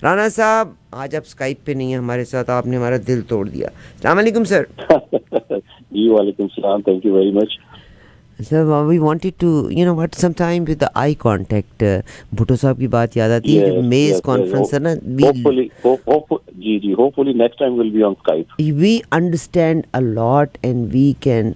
رانا صاحب آج آپ اسکائپ پہ نہیں ہیں ہمارے ساتھ, آپ نے ہمارا دل توڑ دیا. السلام علیکم سر. جی وعلیکم السلام, thank you very much. Sir we wanted to what sometime with the eye contact, Bhutto صاحب کی بات یاد آتی ہے, جو یس میز یس یس, کانفرنس ہے نا, جی hopefully next time will be on Skype. We understand a lot and we can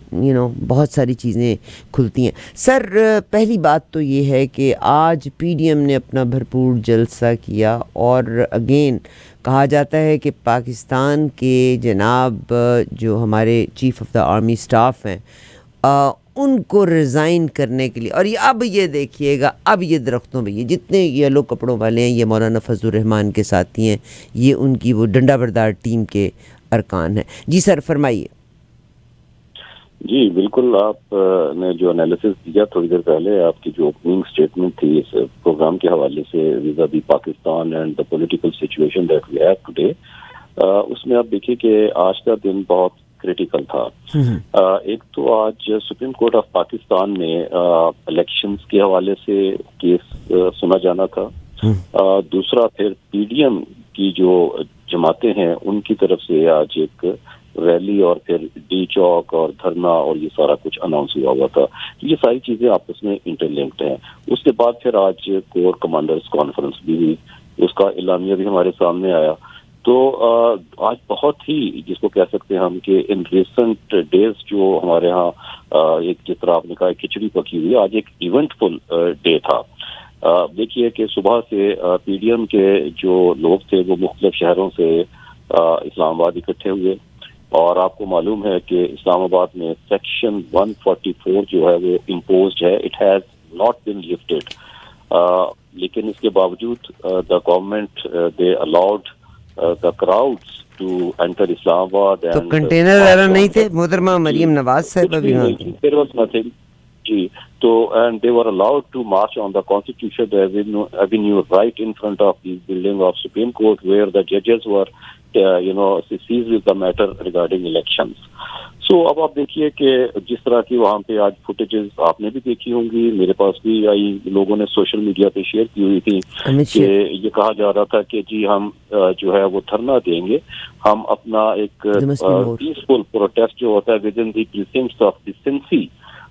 بہت ساری چیزیں کھلتی ہیں. سر پہلی بات تو یہ ہے کہ آج پی ڈی ایم نے اپنا بھرپور جلسہ کیا, اور اگین کہا جاتا ہے کہ پاکستان کے جناب جو ہمارے chief of the army staff ہیں ان کو ریزائن کرنے کے لیے, اور یہ اب یہ دیکھیے گا, اب یہ درختوں پہ یہ جتنے یلو کپڑوں والے ہیں یہ مولانا فضل الرحمان کے ساتھی ہیں, یہ ان کی وہ ڈنڈا بردار ٹیم کے ارکان ہیں. جی سر فرمائیے. جی بالکل, آپ نے جو انالیسس دیا تھوڑی دیر پہلے, آپ کی جو اوپننگ اسٹیٹمنٹ تھی اس پروگرام کے حوالے سے ویزا بھی Pakistan and the political situation that we have today, اس میں آپ دیکھیے کہ آج کا دن بہت کریٹیکل تھا. ایک تو آج سپریم کورٹ آف پاکستان میں الیکشنز کے حوالے سے کیس سنا جانا تھا. دوسرا پھر پی ڈی ایم کی جو جماعتیں ہیں ان کی طرف سے آج ایک ریلی اور پھر ڈی چوک اور دھرنا اور یہ سارا کچھ اناؤنس ہوا تھا. یہ ساری چیزیں آپس میں انٹرلنکڈ ہیں. اس کے بعد پھر آج کور کمانڈرز کانفرنس بھی ہوئی, اس کا اعلامیہ بھی ہمارے سامنے آیا. تو آج بہت ہی جس کو کہہ سکتے ہیں ہم کہ ان ریسنٹ ڈیز جو ہمارے ہاں ایک جس طرح آپ نے کہا کھچڑی پکی ہوئی, آج ایک ایونٹ فل ڈے تھا. دیکھیے کہ صبح سے پی ڈی ایم کے جو لوگ تھے وہ مختلف شہروں سے اسلام آباد اکٹھے ہوئے, اور آپ کو معلوم ہے کہ اسلام آباد میں سیکشن 144 جو ہے وہ امپوزڈ ہے, it has not been lifted. لیکن اس کے باوجود the government they allowed the crowds to enter Islam Abad تو and کنٹینر march وغیرہ نہیں on the تھے, محترمہ جی مریم نواز کچھ صاحبہ بھی بھی وہاں نہیں تھی. تھی, there was nothing. جی تو and they were allowed to march on the Constitution Avenue right in front of the building of Supreme Court where the judges were seized with the matter regarding elections. سو اب آپ دیکھیے کہ جس طرح کی وہاں پہ آج فوٹیجز آپ نے بھی دیکھی ہوں گی, میرے پاس بھی آئی, لوگوں نے سوشل میڈیا پہ شیئر کی ہوئی تھی کہ یہ کہا جا رہا تھا کہ جی ہم جو ہے وہ دھرنا دیں گے, ہم اپنا ایک پیسفل پروٹیسٹ جو ہوتا ہے with in the پریسنٹس of the سنسی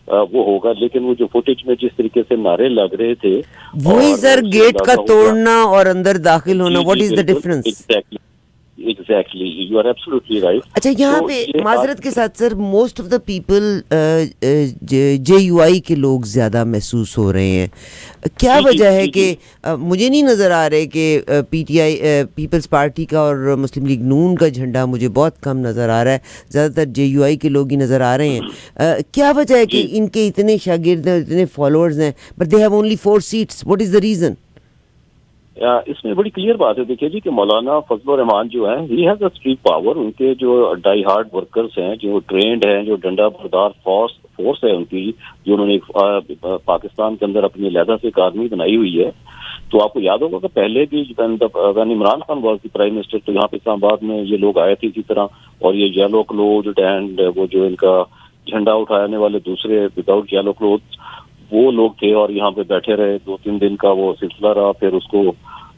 وہ ہوگا. لیکن وہ جو فوٹیج میں جس طریقے سے نعرے لگ رہے تھے, وہی سر گیٹ کا توڑنا اور اندر داخل ہونا, جی واٹ جی از دا بالکل difference? Exactly you are absolutely right. اچھا یہاں پہ معذرت کے ساتھ sir, most of the people J U I کے لوگ زیادہ محسوس ہو رہے ہیں. کیا وجہ ہے کہ مجھے نہیں نظر آ رہے کہ P T I Peoples Party کا اور مسلم لیگ نون کا جھنڈا مجھے بہت کم نظر آ رہا ہے, زیادہ تر جے یو آئی کے لوگ ہی نظر آ رہے ہیں. کیا وجہ ہے کہ ان کے اتنے شاگرد ہیں, اتنے فالوورز ہیں, but they have only 4 seats, what is the reason? اس میں بڑی کلیئر بات ہے. دیکھیے جی کہ مولانا فضل الرحمان جو ہیں he has a street power. ان کے جو ڈائی ہارڈ ورکرز ہیں, جو ٹرینڈ ہیں, جو ڈنڈا بردار فورس ہے ان کی, جو انہوں نے پاکستان کے اندر اپنی علیحدہ سے ایک آرمی بنائی ہوئی ہے. تو آپ کو یاد ہوگا کہ پہلے بھی when Imran Khan was the prime minister تو یہاں پہ اسلام آباد میں یہ لوگ آئے تھے اسی طرح, اور یہ یلو کلوتھڈ اینڈ وہ جو ان کا جھنڈا اٹھانے والے دوسرے وداؤٹ یلو کلوتھ وہ لوگ تھے, اور یہاں پہ بیٹھے رہے. 2-3 دن کا وہ سلسلہ رہا, پھر اس کو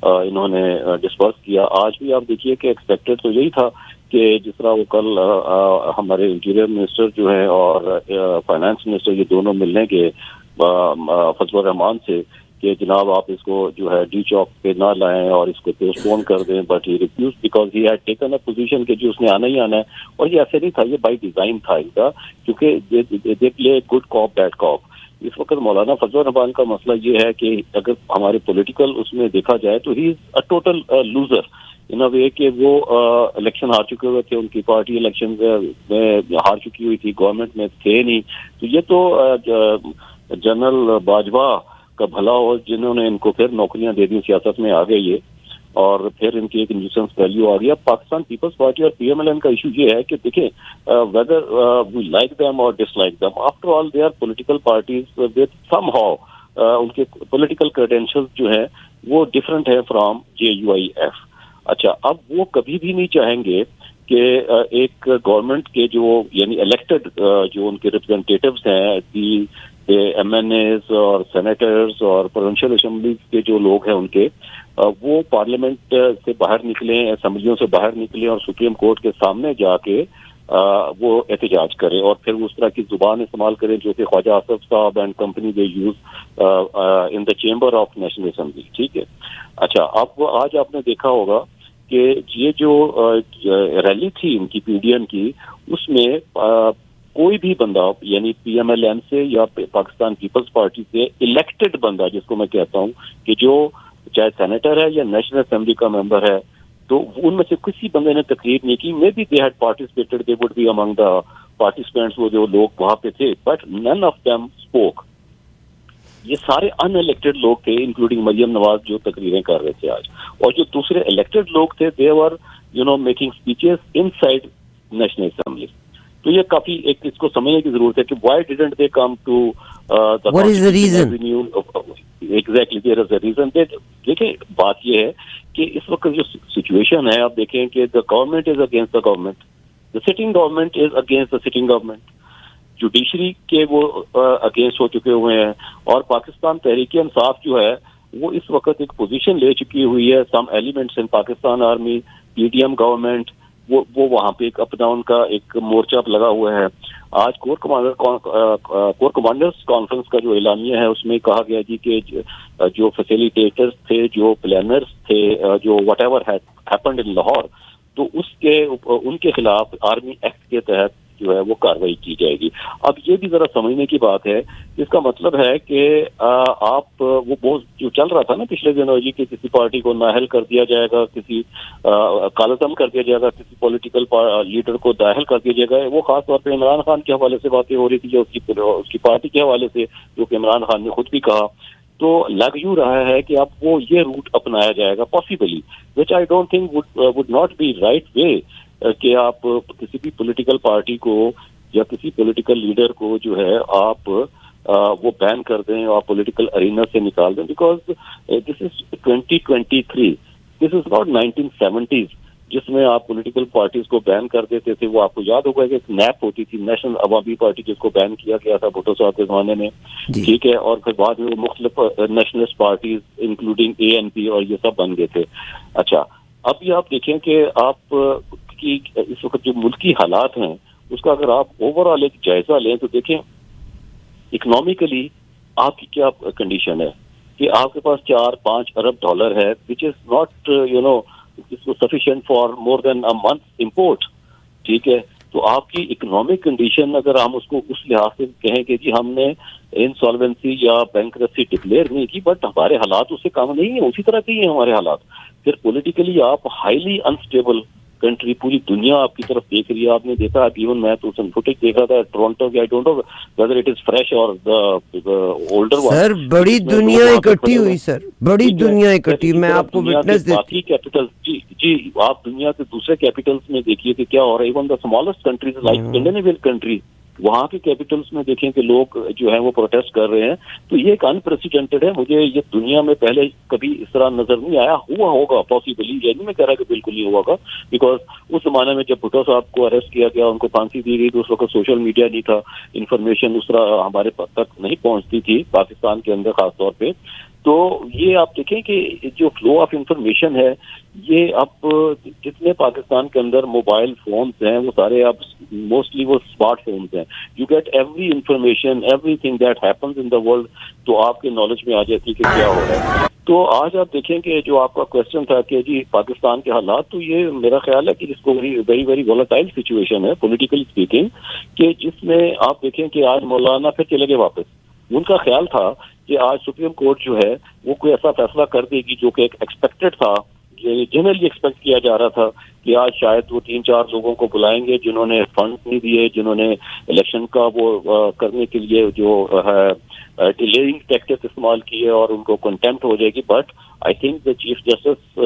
انہوں نے ڈسپرس کیا. آج بھی آپ دیکھیے کہ ایکسپیکٹڈ تو یہی تھا کہ جس طرح وہ کل ہمارے انٹیریئر منسٹر جو ہیں اور فائنانس منسٹر یہ دونوں ملنے کے فضل الرحمان سے کہ جناب آپ اس کو جو ہے ڈی چوک پہ نہ لائیں اور اس کو پوسٹ پون کر دیں, but he refuse because he had taken a position کہ جو اس نے آنا ہی آنا ہے. اور یہ ایسے نہیں تھا, یہ بائی ڈیزائن تھا ان کا, کیونکہ دے پلے گڈ کاپ بیڈ کاپ. اس وقت مولانا فضل الرحمان کا مسئلہ یہ ہے کہ اگر ہمارے پولیٹیکل اس میں دیکھا جائے تو ہی از اے ٹوٹل لوزر ان اے وے کہ وہ الیکشن ہار چکے ہوئے تھے, ان کی پارٹی الیکشن میں ہار چکی ہوئی تھی, گورنمنٹ میں تھے نہیں. تو یہ تو جنرل باجوہ کا بھلا ہو جنہوں نے ان کو پھر نوکریاں دے دی, سیاست میں آ گئے یہ, اور پھر ان کی ایک نیوسنس ویلیو آ گیا. پاکستان پیپلز پارٹی اور پی ایم ایل این کا ایشو یہ ہے کہ دیکھیں whether we like them or dislike them, after all they are political parties with somehow ان کے پولیٹیکل کریڈینشیلز جو ہیں وہ ڈفرینٹ ہے from J U I F. اچھا اب وہ کبھی بھی نہیں چاہیں گے کہ ایک گورنمنٹ کے جو یعنی الیکٹڈ جو ان کے ریپرزینٹیٹیوز ہیں, ایم این ایز اور سینیٹرز اور پروونشل اسمبلی کے جو لوگ ہیں ان کے, وہ پارلیمنٹ سے باہر نکلیں, اسمبلیوں سے باہر نکلیں اور سپریم کورٹ کے سامنے جا کے وہ احتجاج کرے, اور پھر اس طرح کی زبان استعمال کرے جو کہ خواجہ آصف صاحب and company they use in the chamber of national assembly. ٹھیک ہے. اچھا, اب آج آپ نے دیکھا ہوگا کہ یہ جو ریلی تھی ان کی پی ڈی ایم کی, اس میں کوئی بھی بندہ یعنی پی ایم ایل این سے یا پاکستان پیپلز پارٹی سے الیکٹڈ بندہ, جس کو میں کہتا ہوں کہ جو چاہے سینیٹر ہے یا نیشنل اسمبلی کا ممبر ہے, تو ان میں سے کسی بندے نے تقریر نہیں کی. Maybe they had participated, they would be among the participants, وہ جو لوگ وہاں پہ تھے, but none of them spoke. یہ سارے ان الیکٹڈ لوگ تھے انکلوڈنگ مریم نواز جو تقریریں کر رہے تھے آج, اور جو دوسرے الیکٹڈ لوگ تھے they were making speeches inside National Assembly. تو یہ کافی ایک اس کو سمجھنے کی ضرورت ہے کہ why didn't they come to What is the reason? Exactly there is a reason. دیکھیں بات یہ ہے کہ اس وقت جو سچویشن ہے, آپ دیکھیں کہ the government is against the government, the sitting government is against the sitting government, judiciary کے وہ اگینسٹ ہو چکے ہوئے ہیں, اور پاکستان تحریک انصاف جو ہے وہ اس وقت ایک پوزیشن لے چکی ہوئی ہے. Some elements in Pakistan army, P D M government, وہ وہاں پہ ایک اپنا ان کا ایک مورچہ لگا ہوا ہے. آج کور کمانڈرز کانفرنس کا جو اعلامیہ ہے اس میں کہا گیا جی کہ جو فیسیلیٹیٹرز تھے, جو پلانرز تھے, جو what ever happened in Lahore, تو ان کے خلاف آرمی ایکٹ کے تحت جو ہے وہ کاروائی کی جائے گی. اب یہ بھی ذرا سمجھنے کی بات ہے, اس کا مطلب ہے کہ آپ وہ بہت جو چل رہا تھا نا پچھلے دنوں جی کہ کسی پارٹی کو نااہل کر دیا جائے گا, کسی کالعدم کر دیا جائے گا, کسی پولیٹیکل لیڈر کو داخل کر دیا جائے گا, وہ خاص طور پہ عمران خان کے حوالے سے باتیں ہو رہی تھی, جو اس کی پارٹی کے حوالے سے, جو کہ عمران خان نے خود بھی کہا. تو لگ یوں رہا ہے کہ اب وہ یہ روٹ اپنایا جائے گا possibly, which I don't think would not be right way, کہ آپ کسی بھی پولیٹیکل پارٹی کو یا کسی پولیٹیکل لیڈر کو جو ہے آپ وہ بین کر دیں اور پولیٹیکل ارینا سے نکال دیں, because this is 2023, this is not 1970s جس میں آپ پولیٹیکل پارٹیز کو بین کر دیتے تھے. وہ آپ کو یاد ہوگا کہ نیپ ہوتی تھی, نیشنل عوامی پارٹی, جس کو بین کیا گیا تھا بھٹو صاحب کے زمانے میں. ٹھیک ہے, اور پھر بعد میں وہ مختلف nationalist parties including A N P اور یہ سب بن گئے تھے. اچھا, اب یہ آپ دیکھیں کہ آپ کی اس وقت جو ملکی حالات ہیں اس کا اگر آپ اوور آل ایک جائزہ لیں تو دیکھیں اکنامکلی آپ کی کیا کنڈیشن ہے, کہ آپ کے پاس 4-5 ارب ڈالر ہے, which is not sufficient for more than a month import. ٹھیک ہے, تو آپ کی اکنامک کنڈیشن اگر ہم اس کو اس لحاظ سے کہیں کہ جی ہم نے انسالوینسی یا بینکرپسی ڈکلیئر نہیں کی, بٹ ہمارے حالات اس سے کم نہیں ہیں, اسی طرح کے ہی ہیں ہمارے حالات. پھر پولیٹیکلی آپ ہائیلی انسٹیبل کنٹری, پوری دنیا آپ کی طرف دیکھ رہی ہے. آپ نے دیکھا ایون میں تو فوٹیج دیکھ رہا تھا ٹورنٹو کی, I don't know whether it is fresh or older one. Sir بڑی دنیا اکٹھی ہوئی, سر بڑی دنیا اکٹھی, میں آپ کو وٹنس دیتی. باقی کیپٹل جی آپ دنیا کے دوسرے کیپٹلس میں دیکھیے کہ کیا ہو رہا ہے. Even the smallest countries like Scandinavian country, وہاں کے کیپٹلس میں دیکھیں کہ لوگ جو ہیں وہ پروٹیسٹ کر رہے ہیں. تو یہ ایک انپریسیڈنٹڈ ہے, مجھے یہ دنیا میں پہلے کبھی اس طرح نظر نہیں آیا. ہوا ہوگا پاسبلی, یہ نہیں میں کہہ رہا کہ بالکل نہیں ہوا ہوگا, بیکاز اس زمانے میں جب بھٹو صاحب کو اریسٹ کیا گیا, ان کو پھانسی دی گئی, تو اس وقت سوشل میڈیا نہیں تھا, انفارمیشن اس طرح ہمارے تک نہیں پہنچتی تھی پاکستان کے اندر خاص طور پہ. تو یہ آپ دیکھیں کہ جو فلو آف انفارمیشن ہے, یہ اب جتنے پاکستان کے اندر موبائل فونز ہیں وہ سارے اب موسٹلی وہ اسمارٹ فونز ہیں. You get every information, everything that happens in the world, تو آپ کے نالج میں آ جاتی ہے کہ کیا ہو رہا ہے. تو آج آپ دیکھیں کہ جو آپ کا کوشچن تھا کہ جی پاکستان کے حالات, تو یہ میرا خیال ہے کہ اس کو ویری ویری وولٹائل سچویشن ہے پولیٹیکلی اسپیکنگ, کہ جس میں آپ دیکھیں کہ آج مولانا پھر چلے گئے واپس. ان کا خیال تھا کہ آج سپریم کورٹ جو ہے وہ کوئی ایسا فیصلہ کر دے گی جو کہ ایک ایکسپیکٹڈ تھا, جنرلی ایکسپیکٹ کیا جا رہا تھا کہ آج شاید وہ 3-4 لوگوں کو بلائیں گے جنہوں نے فنڈ نہیں دیے, جنہوں نے الیکشن کا وہ کرنے کے لیے جو ہے ڈیلیئنگ ٹیکٹکس استعمال کیے, اور ان کو کنٹیمپٹ ہو جائے گی. But I think the chief justice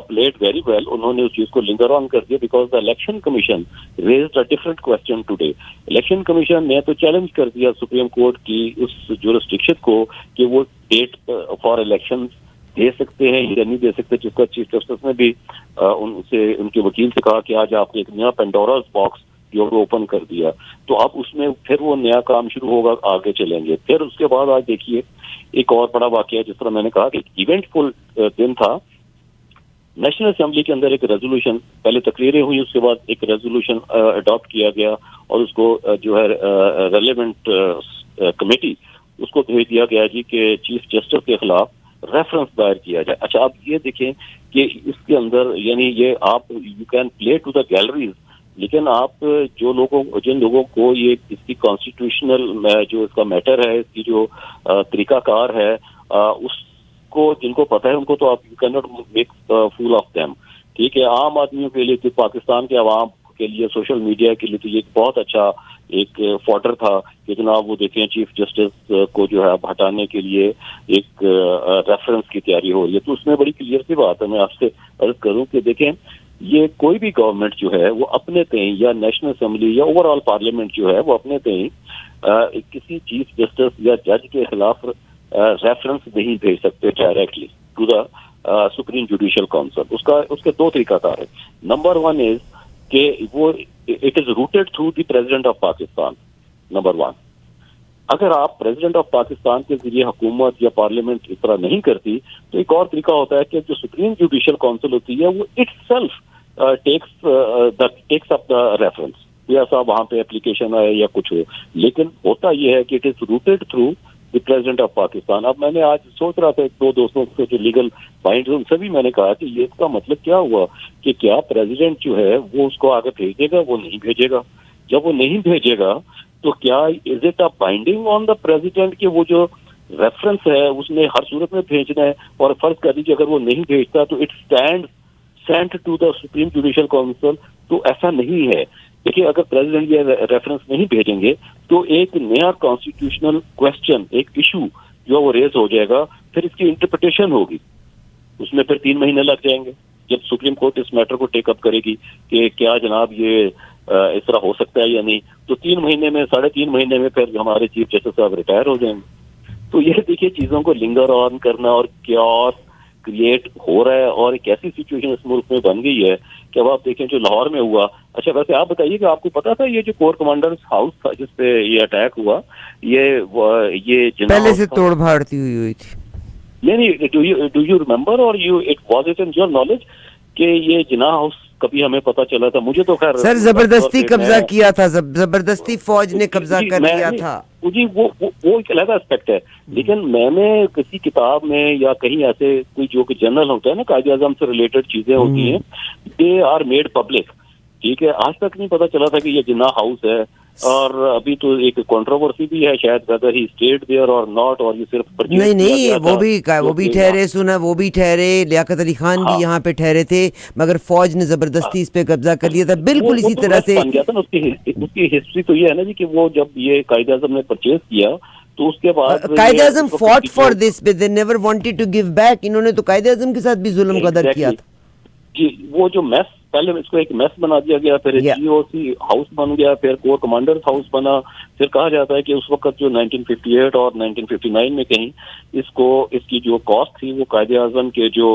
played very well. انہوں نے اس چیز کو لنگر آن کر دیا, because the election commission raised a different question today. Election commission نے تو چیلنج کر دیا سپریم کورٹ کی اس جورسڈکشن کو کہ وہ ڈیٹ فار الیکشن دے سکتے ہیں یا نہیں دے سکتے, جس کا چیف جسٹس نے بھی ان کے وکیل سے کہا کہ آج آپ نے ایک نیا پینڈوراز باکس جو اوپن کر دیا, تو اب اس میں پھر وہ نیا کام شروع ہوگا, آگے چلیں گے. پھر اس کے بعد آج دیکھیے ایک اور بڑا واقعہ, جس طرح میں نے کہا کہ ایونٹ فل دن تھا. نیشنل اسمبلی کے اندر ایک ریزولوشن, پہلے تقریریں ہوئی, اس کے بعد ایک ریزولوشن اڈاپٹ کیا گیا اور اس کو جو ہے ریلیونٹ کمیٹی اس کو بھیج دیا گیا جی کہ چیف جسٹس کے خلاف ریفرنس دائر کیا جائے. اچھا آپ یہ دیکھیں کہ اس کے اندر یعنی یہ آپ you can play to the galleries, لیکن آپ جن لوگوں کو یہ اس کی کانسٹیٹیوشنل جو اس کا میٹر ہے, اس کی جو طریقہ کار ہے, اس کو جن کو پتہ ہے ان کو تو آپ you cannot make fool of them. ٹھیک ہے, عام آدمیوں کے لیے, پاکستان کے عوام کے لیے, سوشل میڈیا کے لیے تو یہ بہت اچھا ایک فوڈر تھا کہ جناب وہ دیکھیں چیف جسٹس کو جو ہے اب ہٹانے کے لیے ایک ریفرنس کی تیاری ہو رہی ہے. تو اس میں بڑی کلیئر سی بات ہے, میں آپ سے عرض کروں کہ دیکھیں یہ کوئی بھی گورنمنٹ جو ہے وہ اپنے تئیں یا نیشنل اسمبلی یا اوور آل پارلیمنٹ جو ہے وہ اپنے تئیں کسی چیف جسٹس یا جج کے خلاف ریفرنس نہیں بھیج سکتے directly to the Supreme Judicial Council. اس کے دو طریقہ کار ہے. نمبر ون از کہ وہ it is routed through the President of Pakistan. Number one, اگر آپ پریزیڈنٹ آف پاکستان کے ذریعے حکومت یا پارلیمنٹ اس طرح نہیں کرتی تو ایک اور طریقہ ہوتا ہے کہ جو سپریم جوڈیشل کونسل ہوتی ہے وہ itself takes up the reference, ایسا وہاں پہ اپلیکیشن آئے یا کچھ ہو. لیکن ہوتا یہ ہے کہ it is routed through the President of Pakistan. اب میں نے آج سوچ رہا تھا دو دوستوں سے جو لیگل مائنڈ ان سے بھی میں نے کہا کہ یہ اس کا مطلب کیا ہوا کہ کیا پریزیڈنٹ جو ہے وہ اس کو آگے بھیج دے گا, وہ نہیں بھیجے گا. جب وہ نہیں بھیجے گا تو کیا is it a binding on the president کہ وہ جو ریفرنس ہے اس نے ہر صورت میں بھیجنا ہے, اور فرض کر لیجیے اگر وہ نہیں بھیجتا تو it stand sent to the Supreme Judicial Council. تو ایسا نہیں ہے. دیکھیے اگر پریزیڈنٹ یہ ریفرنس نہیں بھیجیں گے تو ایک نیا کانسٹیٹیوشنل کوشچن, ایک ایشو جو وہ ریز ہو جائے گا, پھر اس کی انٹرپریٹیشن ہوگی, اس میں پھر 3 مہینے لگ جائیں گے جب سپریم کورٹ اس میٹر کو ٹیک اپ کرے گی کہ کیا جناب یہ اس طرح ہو سکتا ہے یا نہیں. تو 3 مہینے میں 3.5 مہینے میں پھر ہمارے چیف جسٹس صاحب ریٹائر ہو جائیں گے. تو یہ دیکھیے چیزوں کو لنگر آن کرنا اور کیوس کریٹ ہو رہا ہے, اور ایک ایسی سچویشن اس ملک میں بن گئی ہے کہ اب آپ دیکھیں جو لاہور میں ہوا. اچھا ویسے آپ بتائیے کہ آپ کو پتا تھا یہ جو کور کمانڈر ہاؤس تھا جس پہ یہ اٹیک ہوا, یہ پہلے سے توڑ بھاڑتی ہوئی تھی. نہیں, ڈو یو ریمبر اور it was it in your knowledge کہ یہ جناح ہاؤس کبھی ہمیں پتا چلا تھا؟ مجھے تو خیر سر زبردستی قبضہ کیا تھا, زبردستی فوج نے قبضہ کر لیا تھا. جی وہ ایک علیحدہ اسپیکٹ ہے. لیکن میں نے کسی کتاب میں یا کہیں ایسے کوئی جو کہ جنرل ہوتا ہے نا, قائد اعظم سے ریلیٹڈ چیزیں ہوتی ہیں, دے آر میڈ پبلک. ٹھیک ہے, آج تک نہیں پتا چلا تھا کہ یہ جناح ہاؤس ہے. اور ابھی تو ایک کنٹروورسی بھی ہے شاید whether he stayed there or not, اور یہ صرف نہیں وہ بھی ٹھہرے, سنا وہ بھی ٹھہرے, لیاقت علی خان بھی یہاں پہ ٹھہرے تھے, مگر فوج نے زبردستی اس پہ قبضہ کر لیا تھا. بالکل اسی طرح سے بن گیا تھا نا. اس کی ہسٹری تو یہ ہے نا جی کہ وہ جب یہ قائد اعظم نے پرچیز کیا تو اس کے بعد Quaid Azam فought for this but they never wanted to give back. انہوں نے تو قائد اعظم کے ساتھ بھی ظلم قدر کیا تھا. جی وہ جو میس, پہلے اس کو ایک میس بنا دیا گیا, پھر جی او سی ہاؤس بن گیا, پھر کور کمانڈر ہاؤس بنا. پھر کہا جاتا ہے کہ اس وقت جو 1958 اور 1959 میں کہیں اس کی جو کاسٹ تھی وہ قائد اعظم کے جو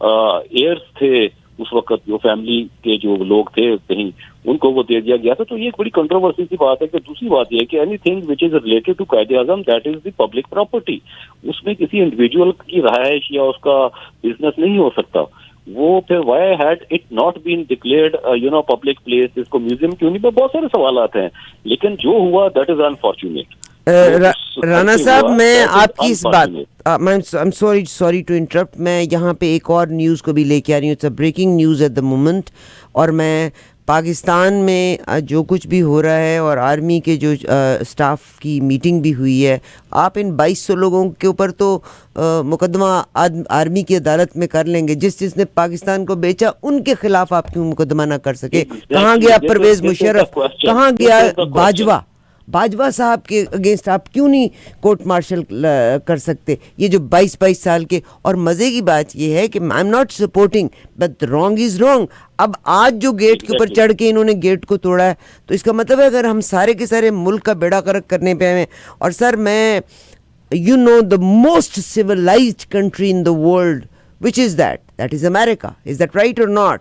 ایئرس تھے اس وقت, جو فیملی کے جو لوگ تھے کہیں, ان کو وہ دے دیا گیا تھا. تو یہ ایک بڑی کنٹروورسی کی بات ہے. کہ دوسری بات یہ ہے کہ anything which is related to Quaid Azam that is the public property. اس میں کسی انڈیویجول کی رہائش یا اس کا بزنس نہیں ہو سکتا. وہ پھر why had it not been declared public place, اس کو میوزیم کیوں نہیں, بہت سارے سوالات ہیں. لیکن جو ہوا دیٹ از انفارچونیٹ. رانا صاحب میں آپ کی اس بات سوری ٹو انٹرپٹ, میں یہاں پہ ایک اور نیوز کو بھی لے کے آ رہی ہوں. It's a breaking news at the moment, اور میں پاکستان میں جو کچھ بھی ہو رہا ہے اور آرمی کے جو سٹاف کی میٹنگ بھی ہوئی ہے, آپ ان 2200 لوگوں کے اوپر تو مقدمہ آرمی کی عدالت میں کر لیں گے. جس نے پاکستان کو بیچا ان کے خلاف آپ کیوں مقدمہ نہ کر سکے؟ کہاں گیا پرویز مشرف, کہاں گیا باجوہ صاحب کے اگینسٹ آپ کیوں نہیں کورٹ مارشل کر سکتے؟ یہ جو 22 سال کے. اور مزے کی بات یہ ہے کہ I am not supporting but wrong is wrong. اب آج جو گیٹ کے اوپر چڑھ کے انہوں نے گیٹ کو توڑا ہے, تو اس کا مطلب ہے اگر ہم سارے کے سارے ملک کا بیڑا غرق کرنے پہ آئے ہیں. اور سر میں the most civilized country in the world which is that is America. Is that right or not?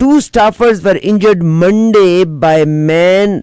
2 staffers were injured Monday by man,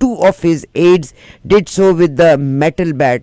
2 of his aides, did so with the metal bat,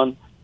1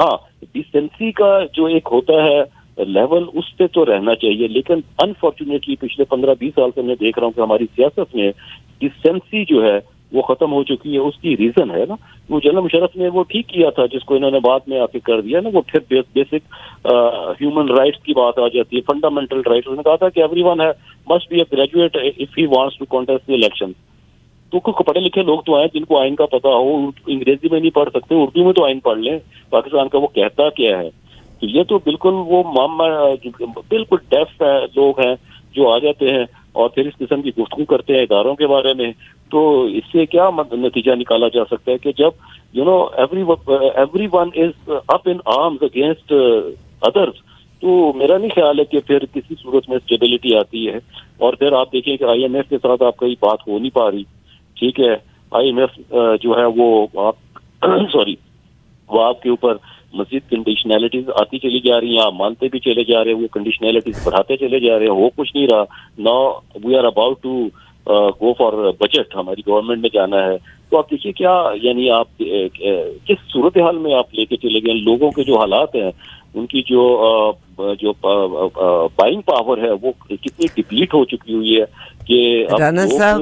ہاں decency کا جو ایک ہوتا ہے level اس پہ تو رہنا چاہیے, لیکن انفارچونیٹلی پچھلے 15-20 سال سے میں دیکھ رہا ہوں کہ ہماری سیاست میں ڈیسنسی جو ہے وہ ختم ہو چکی ہے. اس کی ریزن ہے نا, وہ جنرل مشرف نے وہ ٹھیک کیا تھا جس کو انہوں نے بعد میں آ کے کر دیا نا, وہ پھر بیسک ہیومن رائٹس کی بات آ جاتی ہے, فنڈامنٹل رائٹس. انہوں نے کہا تھا کہ everyone must be a graduate if he wants to contest the election. تو پڑھے لکھے لوگ تو ہیں جن کو آئین کا پتہ ہو, انگریزی میں نہیں پڑھ سکتے, اردو میں تو آئین پڑھ لیں پاکستان کا وہ کہتا کیا ہے. تو یہ تو بالکل وہ بالکل ڈیف لوگ ہیں جو آ جاتے ہیں اور پھر اس قسم کی گفتگو کرتے ہیں اداروں کے بارے میں. تو اس سے کیا نتیجہ نکالا جا سکتا ہے کہ جب every one is up in arms against others, تو میرا نہیں خیال ہے کہ پھر کسی صورت میں اسٹیبلٹی آتی ہے. اور پھر آپ دیکھیں کہ آئی ایم ایف کے ساتھ آپ کی بات ہو نہیں پا رہی. ٹھیک ہے, آئی ایم ایف جو ہے وہ آپ وہ آپ کے اوپر مزید کنڈیشنلٹیز آتی چلی جا رہی ہیں, آپ مانتے بھی چلے جا رہے ہیں, وہ کنڈیشنلٹیز بڑھاتے چلے جا رہے ہیں, ہو کچھ نہیں رہا. Now we are about to go for budget, ہماری گورنمنٹ نے جانا ہے. تو آپ دیکھیے کیا یعنی آپ کس صورتحال میں آپ لے کے چلے گئے. لوگوں کے جو حالات ہیں, ان کی جو بائنگ پاور ہے وہ کتنی ڈپلیٹ ہو چکی ہوئی ہے کہ رانا صاحب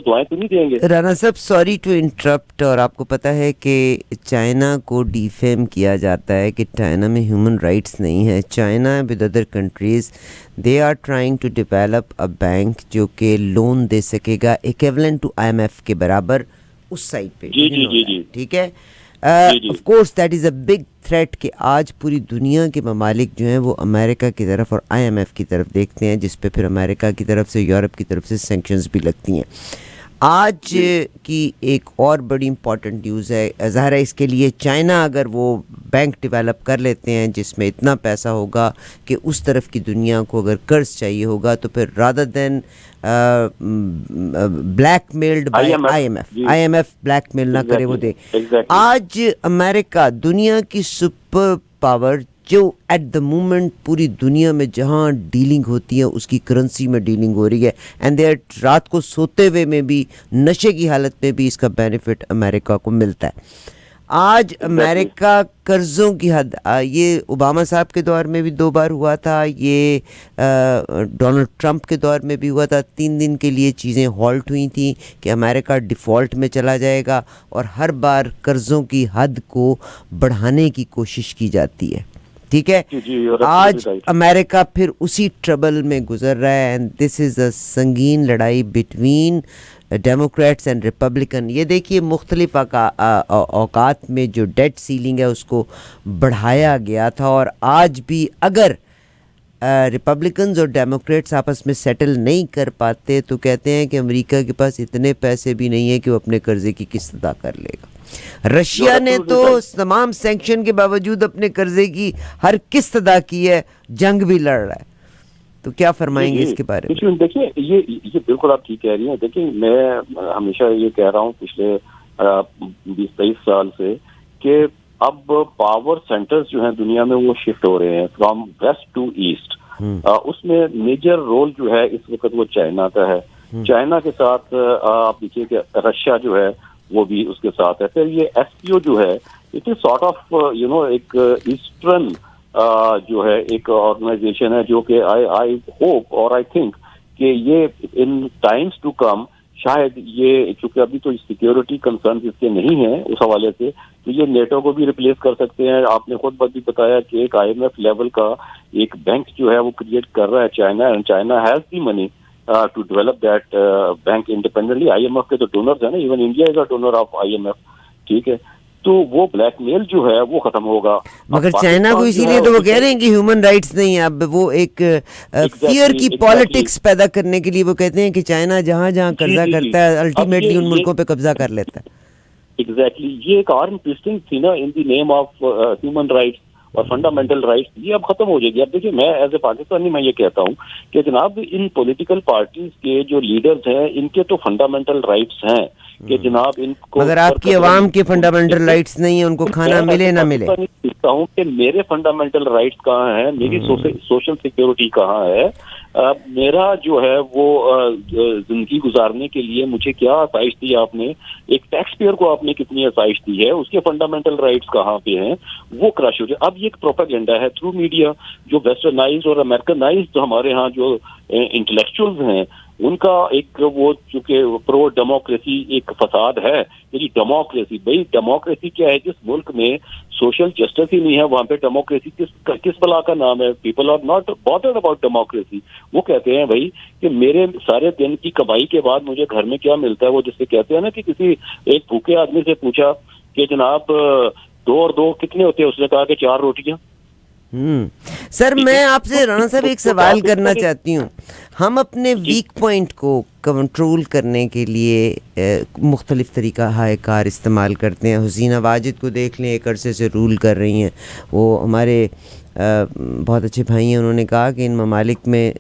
دعائیں تو نہیں دیں گے. رانا صاحب سوری ٹو انٹرپٹ, اور آپ کو پتہ ہے کہ چائنا کو ڈیفیم کیا جاتا ہے کہ چائنا میں ہیومن رائٹس نہیں ہے. China with other countries they are trying to develop a bank جو کہ لون دے سکے گا equivalent to I M F کے برابر اس سائڈ پہ. جی ٹھیک ہے, of course that is a big threat کہ آج پوری دنیا کے ممالک جو ہیں وہ امریکہ کی طرف اور آئی ایم ایف کی طرف دیکھتے ہیں, جس پہ پھر امریکہ کی طرف سے, یورپ کی طرف سے سینکشنز بھی لگتی ہیں. آج کی ایک اور بڑی امپورٹنٹ نیوز ہے, ظاہر ہے اس کے لیے چائنا اگر وہ بینک ڈیولپ کر لیتے ہیں جس میں اتنا پیسہ ہوگا کہ اس طرف کی دنیا کو اگر قرض چاہیے ہوگا, تو پھر rather than blackmailed by I M F blackmail نہ کرے وہ دے. آج امریکہ دنیا کی سپر پاور جو ایٹ دا مومنٹ پوری دنیا میں جہاں ڈیلنگ ہوتی ہے اس کی کرنسی میں ڈیلنگ ہو رہی ہے, اینڈ دیر رات کو سوتے ہوئے میں بھی, نشے کی حالت میں بھی اس کا بینیفٹ امریکہ کو ملتا ہے. آج امریکہ قرضوں کی حد, یہ اوباما صاحب کے دور میں بھی 2 بار ہوا تھا, یہ ڈونلڈ ٹرمپ کے دور میں بھی ہوا تھا. 3 دن کے لیے چیزیں ہالٹ ہوئی تھیں کہ امریکہ ڈیفالٹ میں چلا جائے گا, اور ہر بار قرضوں کی حد کو بڑھانے کی کوشش کی جاتی ہے. ٹھیک ہے, آج امریکہ پھر اسی ٹربل میں گزر رہا ہے, اینڈ دس از اے سنگین لڑائی بٹوین ڈیموکریٹس اینڈ ریپبلکن. یہ دیکھیے مختلف اوقات میں جو ڈیٹ سیلنگ ہے اس کو بڑھایا گیا تھا, اور آج بھی اگر ریپبلکنز اور ڈیموکریٹس آپس میں سیٹل نہیں کر پاتے تو کہتے ہیں کہ امریکہ کے پاس اتنے پیسے بھی نہیں ہیں کہ وہ اپنے قرضے کی قسط ادا کر لے گا. رشیا نے تو تمام سینکشن کے باوجود اپنے قرضے کی ہر قسط ادا کی ہے, جنگ بھی لڑ رہا ہے. تو کیا فرمائیں گے اس کے بارے میں؟ دیکھیے یہ بالکل آپ ٹھیک کہہ رہی ہیں. دیکھیں میں ہمیشہ یہ کہہ رہا ہوں پچھلے 20-23 سال سے کہ اب پاور سینٹرز جو ہیں دنیا میں وہ شفٹ ہو رہے ہیں فرام ویسٹ ٹو ایسٹ. اس میں میجر رول جو ہے اس وقت وہ چائنا کا ہے. چائنا کے ساتھ آپ دیکھیے کہ رشیا جو ہے وہ بھی اس کے ساتھ ہے. پھر یہ ایس پی او جو ہے اٹ از سارٹ آف ایک ایسٹرن جو ہے ایک آرگنائزیشن ہے جو کہ آئی ہوپ اور آئی تھنک کہ یہ ان ٹائمز ٹو کم شاید یہ, چونکہ ابھی تو سیکیورٹی کنسرنز اس کے نہیں ہیں اس حوالے سے, تو یہ نیٹو کو بھی ریپلیس کر سکتے ہیں. آپ نے خود بھی بتایا کہ ایک آئی ایم ایف لیول کا ایک بینک جو ہے وہ کریٹ کر رہا ہے China, and China has the money to develop that bank independently. I M F کے تو ڈونرز ہیں نا, even India is a donor of I M F. ٹھیک ہے, تو وہ بلیک میل جو ہے وہ ختم ہوگا. مگر چائنا کو اسی لیے تو وہ کہہ رہے ہیں کہ ہیومن رائٹس نہیں ہے. اب وہ ایک فیئر کی پالیٹکس پیدا کرنے کے لیے وہ کہتے ہیں کہ چائنا جہاں جہاں قبضہ کرتا ہے الٹیمیٹلی ان ملکوں پہ قبضہ کر لیتا ہے. ایگزیکٹلی, یہ ایک آرم ٹویسٹنگ تھی نا ان دی نیم آف ہیومن رائٹس اور فنڈامنٹل رائٹس, یہ اب ختم ہو جائے گی. اب دیکھیے میں ایز اے پاکستانی میں یہ کہتا ہوں کہ جناب ان پولیٹیکل پارٹیز کے جو لیڈرز ہیں ان کے تو فنڈامنٹل رائٹس ہیں کہ جناب ان کو مگر آپ کی عوام کے فنڈامنٹل رائٹس نہیں ہیں, ان کو کھانا ملے نہ ملے. میں پوچھتا ہوں کہ میرے فنڈامنٹل رائٹس کہاں ہیں, میری سوشل سیکیورٹی کہاں ہے, میرا جو ہے وہ زندگی گزارنے کے لیے مجھے کیا آسائش دی آپ نے, ایک ٹیکس پیئر کو آپ نے کتنی آسائش دی ہے, اس کے فنڈامنٹل رائٹس کہاں پہ ہیں, وہ کراش ہو جائے. اب یہ ایک پروپیگنڈا ہے تھرو میڈیا, جو ویسٹرنائز اور امریکنائز ہمارے ہاں جو انٹلیکچوئلز ہیں ان کا ایک وہ چونکہ پرو ڈیموکریسی ایک فساد ہے. یعنی ڈیموکریسی, بھائی ڈیموکریسی کیا ہے؟ جس ملک میں سوشل جسٹس ہی نہیں ہے وہاں پہ ڈیموکریسی کس بلا کا نام ہے؟ People are not bothered about democracy. وہ کہتے ہیں بھائی کہ میرے سارے دن کی کمائی کے بعد مجھے گھر میں کیا ملتا ہے. وہ جس سے کہتے ہیں نا کہ کسی ایک بھوکے آدمی سے پوچھا کہ جناب 2 اور 2 کتنے ہوتے ہیں, اس نے کہا کہ 4 روٹیاں. سر میں آپ سے رانا صاحب ایک سوال کرنا چاہتی ہوں. ہم اپنے ویک پوائنٹ کو کنٹرول کرنے کے لیے مختلف طریقہ ہائے کار استعمال کرتے ہیں. حسینہ واجد کو دیکھ لیں, ایک عرصے سے رول کر رہی ہیں, وہ ہمارے بہت اچھے بھائی ہیں. انہوں نے کہا کہ ان ممالک میں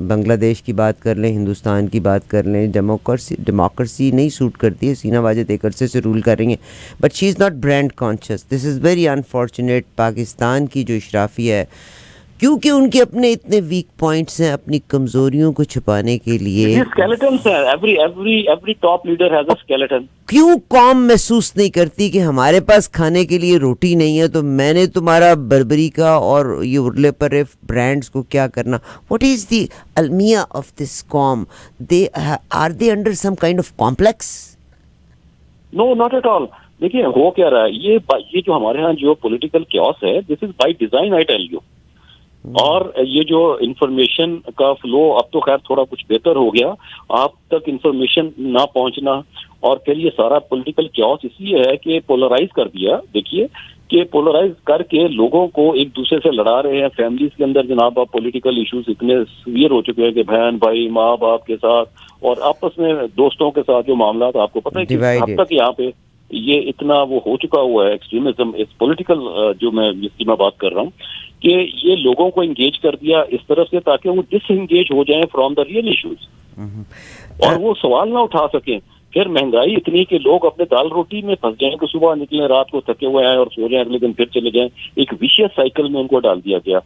بنگلہ دیش کی بات کر لیں, ہندوستان کی بات کر لیں, ڈیموکریسی نہیں سوٹ کرتی ہے. حسینہ واجد ایک عرصے سے رول کر رہی ہیں, but she is not brand conscious. This is very unfortunate. Pakistan کی جو اشرافیہ ہے, کیونکہ ان کے اپنے اتنے ویک پوائنٹس ہیں, اپنی کمزوریوں کو چھپانے کے لیے every top leader has a skeleton. کیوں قوم محسوس نہیں کرتی کہ ہمارے پاس کھانے کے لیے روٹی نہیں ہے, تو میں نے تمہارا بربری کا اور یہ ارلے پر برانڈز کو کیا کرنا. واٹ از دی المیہ آف دس قوم؟ Are they under some kind of complex? No, not at all. دیکھیے ہو کیا رہا ہے, یہ جو ہمارے ہاں جو پولیٹیکل کیوس ہے, this is by design, I tell you. اور یہ جو انفارمیشن کا فلو اب تو خیر تھوڑا کچھ بہتر ہو گیا, آپ تک انفارمیشن نہ پہنچنا, اور پھر یہ سارا پولیٹیکل کیوس اس لیے ہے کہ پولرائز کر دیا. دیکھیے کہ پولرائز کر کے لوگوں کو ایک دوسرے سے لڑا رہے ہیں. فیملیز کے اندر جناب آپ پولیٹیکل ایشوز اتنے سیویئر ہو چکے ہیں کہ بہن بھائی, ماں باپ کے ساتھ اور آپس میں دوستوں کے ساتھ جو معاملات, آپ کو پتہ ہے کہ اب تک یہاں پہ یہ اتنا وہ ہو چکا ہوا ہے ایکسٹریمزم, اس پولیٹیکل جو میں جس کی میں بات کر رہا ہوں, کہ یہ لوگوں کو انگیج کر دیا اس طرف سے تاکہ وہ ڈس انگیج ہو جائیں فرام دا ریئل ایشوز, اور وہ سوال نہ اٹھا سکیں. پھر مہنگائی اتنی کہ لوگ اپنے دال روٹی میں پھنس جائیں, کہ صبح نکلیں, رات کو تھکے ہوئے آئیں اور سو جائیں, اگلے دن پھر چلے جائیں. ایک ویشیس سائیکل میں ان کو ڈال دیا گیا.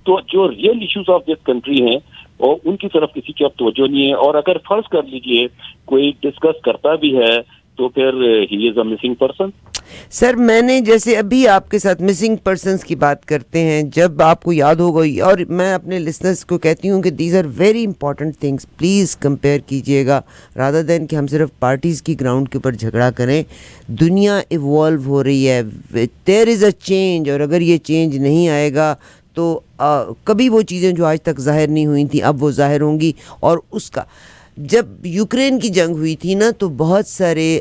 تو جو real issues of this country ہیں اور ان کی طرف کسی کی اب توجہ نہیں ہے. اور اگر فرض کر لیجئے کوئی ڈسکس کرتا بھی ہے تو پھر ہی از اے مسنگ پرسن. سر میں نے جیسے ابھی آپ کے ساتھ مسنگ پرسنس کی بات کرتے ہیں, جب آپ کو یاد ہوگا, اور میں اپنے لسنرس کو کہتی ہوں کہ these are very important things, please compare کیجئے گا رادر دین کہ ہم صرف پارٹیز کی گراؤنڈ کے اوپر جھگڑا کریں. دنیا ایوالو ہو رہی ہے, دیر از اے چینج, اور اگر یہ چینج نہیں آئے گا تو کبھی وہ چیزیں جو آج تک ظاہر نہیں ہوئی تھیں اب وہ ظاہر ہوں گی. اور اس کا جب یوکرین کی جنگ ہوئی تھی نا, تو بہت سارے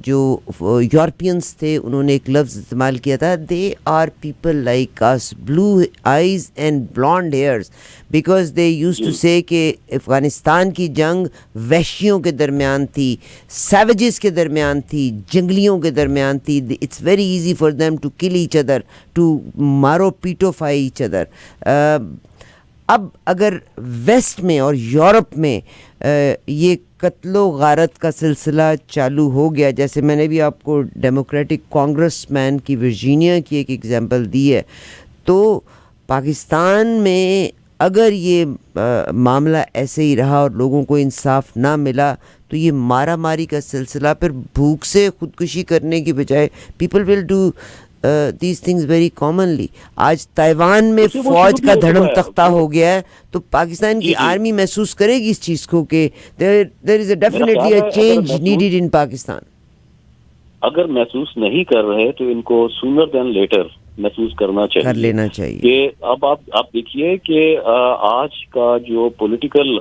جو یورپینس تھے انہوں نے ایک لفظ استعمال کیا تھا, they are people like us, blue eyes and blonde hairs, because they used to say کہ افغانستان کی جنگ وحشیوں کے درمیان تھی, سیویجز کے درمیان تھی, جنگلیوں کے درمیان تھی. It's very easy for them to kill each other, to مارو پیٹوفائی ایچ ادر. اب اگر ویسٹ میں اور یورپ میں یہ قتل و غارت کا سلسلہ چالو ہو گیا, جیسے میں نے بھی آپ کو ڈیموکریٹک کانگریس مین کی ورجینیا کی ایک ایگزامپل دی ہے, تو پاکستان میں اگر یہ معاملہ ایسے ہی رہا اور لوگوں کو انصاف نہ ملا تو یہ مارا ماری کا سلسلہ پھر بھوک سے خودکشی کرنے کی بجائے people will do these things very commonly. آج تائیوان میں فوج کا دھڑم تختہ ہو گیا ہے, تو پاکستان کی آرمی محسوس کرے گی اس چیز کو کہ there is a definitely a change needed in Pakistan. اگر محسوس نہیں کر رہے تو ان کو sooner than later محسوس کرنا چاہیے, کر لینا چاہیے. کہ اب آپ دیکھیے کہ آج کا جو پولیٹیکل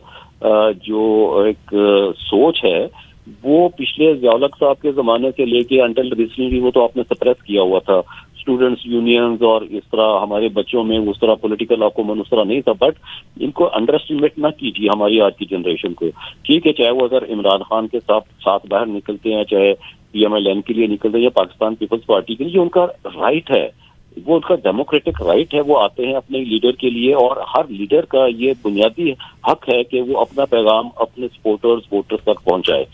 جو ایک سوچ ہے وہ پچھلے ضیاء صاحب کے زمانے سے لے کے انٹل ریسنٹلی وہ تو آپ نے سپریس کیا ہوا تھا, اسٹوڈنٹس یونینز اور اس طرح ہمارے بچوں میں اس طرح پولیٹیکل آپ کو اس طرح نہیں تھا. بٹ ان کو انڈر اسٹیمیٹ نہ کیجیے ہماری آج کی جنریشن کو. ٹھیک ہے, چاہے وہ اگر عمران خان کے ساتھ باہر نکلتے ہیں, چاہے PMLN کے لیے نکلتے ہیں یا پاکستان پیپلز پارٹی کے لیے, ان کا رائٹ ہے. وہ ان کا ڈیموکریٹک رائٹ ہے, وہ آتے ہیں اپنے لیڈر کے لیے, اور ہر لیڈر کا یہ بنیادی حق ہے کہ وہ اپنا پیغام اپنے سپورٹرز ووٹرز تک پہنچائے.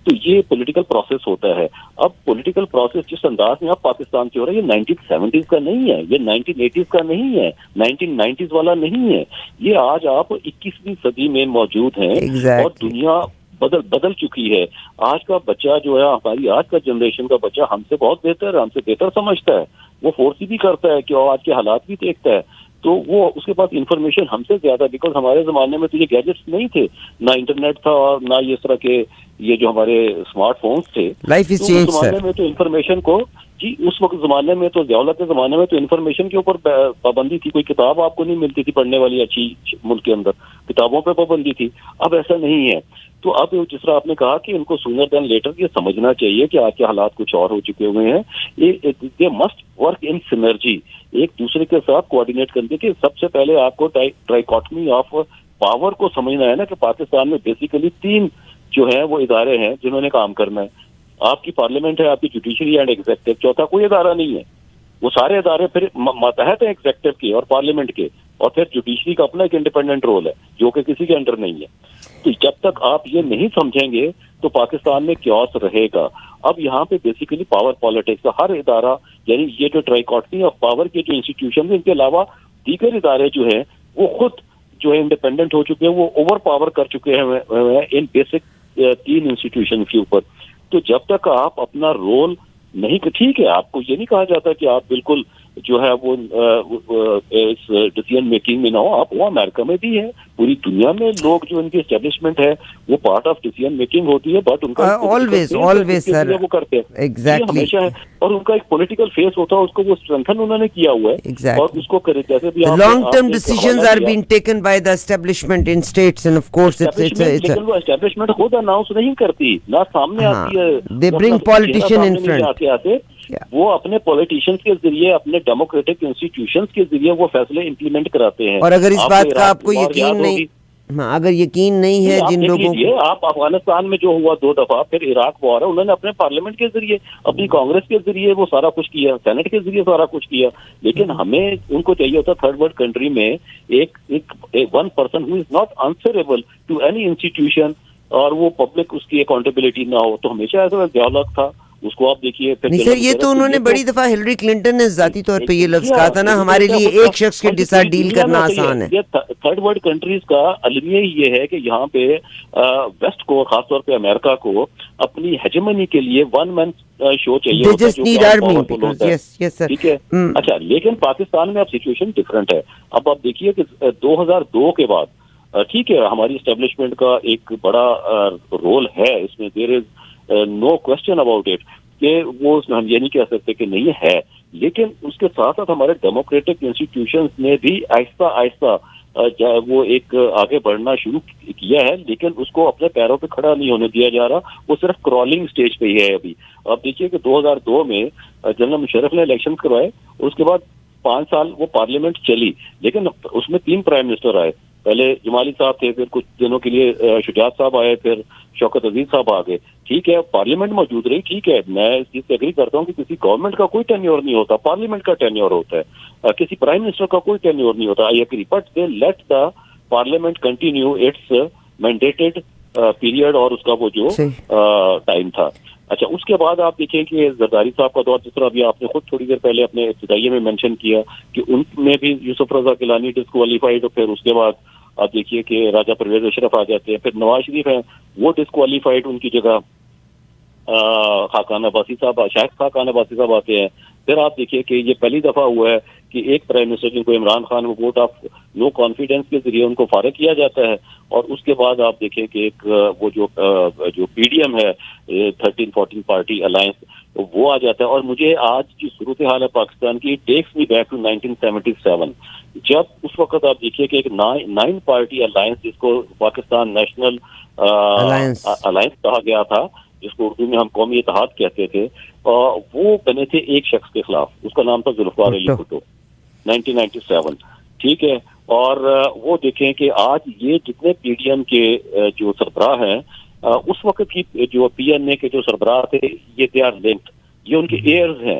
تو یہ پولیٹیکل پروسیس ہوتا ہے. اب پولیٹیکل پروسیس جس انداز میں اب پاکستان کی ہو رہا ہے, یہ 1970s کا نہیں ہے, یہ 1980s کا نہیں ہے, 1990s والا نہیں ہے. یہ آج آپ 21ویں صدی میں موجود ہیں, اور دنیا بدل چکی ہے. آج کا بچہ جو ہے, ہماری آج کا جنریشن کا بچہ ہم سے بہت بہتر ہے, ہم سے بہتر سمجھتا ہے, وہ فورسی بھی کرتا ہے کہ آج کے حالات بھی دیکھتا ہے. تو وہ اس کے پاس انفارمیشن ہم سے زیادہ, بیکاز ہمارے زمانے میں تو یہ گیجٹس نہیں تھے, نہ انٹرنیٹ تھا اور نہ یہ اس طرح کے یہ جو ہمارے اسمارٹ فونز تھے. تو اس زمانے میں تو انفارمیشن کو اس وقت زمانے میں تو ضیاء کے زمانے میں تو انفارمیشن کے اوپر پابندی تھی, کوئی کتاب آپ کو نہیں ملتی تھی پڑھنے والی اچھی ملک کے اندر, کتابوں پہ پابندی تھی. اب ایسا نہیں ہے. تو اب جس طرح آپ نے کہا کہ ان کو سونر دین لیٹر یہ سمجھنا چاہیے کہ آج کے حالات کچھ اور ہو چکے ہوئے ہیں. They must work in synergy, ایک دوسرے کے ساتھ کوآرڈینیٹ کرنے کے. سب سے پہلے آپ کو ٹرائیکاٹمی آف پاور کو سمجھنا ہے نا, کہ پاکستان میں بیسیکلی 3 جو ہیں وہ ادارے ہیں جنہوں نے کام کرنا ہے. آپ کی پارلیمنٹ ہے, آپ کی جوڈیشری اینڈ ایگزیکٹو, چوتھا کوئی ادارہ نہیں ہے. وہ سارے ادارے پھر ماتحت ہیں ایگزیکٹو کے اور پارلیمنٹ کے, اور پھر جوڈیشری کا اپنا ایک انڈیپینڈنٹ رول ہے جو کہ کسی کے انڈر نہیں ہے. تو جب تک آپ یہ نہیں سمجھیں گے تو پاکستان میں کیوس رہے گا. اب یہاں پہ بیسیکلی پاور پالیٹکس کا ہر ادارہ, یعنی یہ جو ٹرائیکاٹمی آف پاور کے جو انسٹیٹیوشن ہیں, ان کے علاوہ دیگر ادارے جو ہیں وہ خود جو ہے انڈیپینڈنٹ ہو چکے ہیں, وہ اوور پاور کر چکے ہیں ان بیسک 3 انسٹیٹیوشن کے اوپر. تو جب تک آپ اپنا رول نہیں, ٹھیک ہے آپ کو یہ نہیں کہا جاتا کہ آپ بالکل جو ہے وہ اس ڈیسیژن میکنگ میں نہ ہو, آپ وہ امریکہ میں بھی ہے, پوری دنیا میں لوگ جو ان کی اسٹیبلشمنٹ ہے وہ پارٹ آف ڈیسیژن میکنگ ہوتی ہے, بٹ ان کا always sir وہ کرتے ہیں exactly ہمیشہ ہے, اور ان کا ایک پولیٹیکل فیس ہوتا ہے, اس کو وہ اسٹرینتھن انہوں نے کیا ہوا ہے, اور اس کو کرے جیسے بھی long term decisions are being taken by the establishment in states, and of course لیکن وہ اسٹیبلشمنٹ خود اناؤنس نہیں کرتی, نہ سامنے آتی ہے, they bring politician in front. آتے وہ اپنے پولیٹیشینس کے ذریعے, اپنے ڈیموکریٹک انسٹیٹیوشنس کے ذریعے وہ فیصلے امپلیمنٹ کراتے ہیں. اور اگر اس بات کا آپ کو یقین نہیں, اگر یقین نہیں ہے جن لوگوں کو, آپ افغانستان میں جو ہوا 2 دفعہ, پھر عراق وار ہے, انہوں نے اپنے پارلیمنٹ کے ذریعے, اپنی کانگریس کے ذریعے وہ سارا کچھ کیا, سینٹ کے ذریعے سارا کچھ کیا. لیکن ہمیں ان کو چاہیے ہوتا تھرڈ ورلڈ کنٹری میں ایک one person who is not answerable to any institution, اور وہ پبلک اس کی اکاؤنٹیبلٹی نہ ہو. تو ہمیشہ ایسا ضیاء تھا, اس کو آپ دیکھیے. نہیں سر, یہ تو انہوں نے بڑی دفعہ ہلری کلنٹن نے ذاتی طور پہ یہ لفظ کہا تھا نا, ہمارے لیے ایک شخص کے ڈیسائیڈ ڈیل کرنا آسان ہے. یہ تھرڈ ورلڈ کنٹریز کا المیہ یہ ہے کہ یہاں پہ ویسٹ کو, خاص طور پہ امریکہ کو, اپنی ہیجمنی کے لیے 1 مین شو چاہیے ہوتا ہے, ٹھیک ہے. اچھا, لیکن پاکستان میں اب سچویشن ڈفرنٹ ہے. اب آپ دیکھیے کہ 2002 کے بعد, ٹھیک ہے, ہماری اسٹیبلشمنٹ کا ایک بڑا رول ہے اس میں, دیر از نو کوشچن اباؤٹ اٹ, کہ وہ ہم یہ نہیں کہہ سکتے کہ نہیں ہے. لیکن اس کے ساتھ ساتھ ہمارے ڈیموکریٹک انسٹیٹیوشنز نے بھی آہستہ آہستہ وہ ایک آگے بڑھنا شروع کیا ہے, لیکن اس کو اپنے پیروں پہ کھڑا نہیں ہونے دیا جا رہا, وہ صرف کرالنگ سٹیج پہ ہی ہے ابھی. آپ دیکھیے کہ 2002 میں جنرل مشرف نے الیکشن کروائے, اس کے بعد 5 سال وہ پارلیمنٹ چلی, لیکن اس میں 3 پرائم منسٹر آئے. پہلے جمالی صاحب تھے, پھر کچھ دنوں کے لیے شجاعت صاحب آئے, پھر شوکت عزیز صاحب آ گئے. ٹھیک ہے, پارلیمنٹ موجود رہی, ٹھیک ہے, میں اس چیز سے ایگری کرتا ہوں کہ کسی گورنمنٹ کا کوئی ٹینیور نہیں ہوتا, پارلیمنٹ کا ٹینیور ہوتا ہے, کسی پرائم منسٹر کا کوئی ٹینیور نہیں ہوتا, I agree, but they let the parliament continue its mandated period, اور اس کا وہ جو ٹائم تھا. اچھا, اس کے بعد آپ دیکھیں کہ زرداری صاحب کا دور, جس طرح ابھی آپ نے خود تھوڑی دیر پہلے اپنے ابتدائیے میں مینشن کیا کہ ان میں بھی یوسف رضا گیلانی ڈسکوالیفائڈ, اور پھر اس کے بعد آپ دیکھیے کہ راجہ پرویز اشرف آ جاتے ہیں, پھر نواز شریف ہیں وہ ڈسکوالیفائڈ, ان کی جگہ خاقان عباسی صاحب, شاہد خاقان عباسی صاحب آتے ہیں. پھر آپ دیکھیے کہ یہ پہلی دفعہ ہوا ہے کہ ایک پرائم منسٹر جن کو Imran Khan vote of no confidence کے ذریعے ان کو فارغ کیا جاتا ہے, اور اس کے بعد آپ دیکھیں کہ ایک وہ جو پی ڈی ایم ہے 13-14 پارٹی الائنس, وہ آ جاتا ہے. اور مجھے آج کی صورتحال ہے پاکستان کی, ٹیکس می بیک ٹو 1977, جب اس وقت آپ دیکھیے کہ ایک 9 پارٹی الائنس, جس کو پاکستان نیشنل الائنس کہا گیا تھا, جس کو اردو میں ہم قومی اتحاد کہتے تھے, وہ بنے تھے ایک شخص کے خلاف, اس کا نام تھا ذوالفقار علی بھٹو, 1997, ٹھیک ہے. اور وہ دیکھیں کہ آج یہ جتنے پی ڈی ایم کے جو سربراہ ہیں, اس وقت کی جو پی این اے کے جو سربراہ تھے, یہ دے آر لنکڈ, یہ ان کے ایئرز ہیں.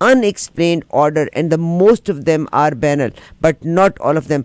unexplained order and the most of them are banal but not all of them।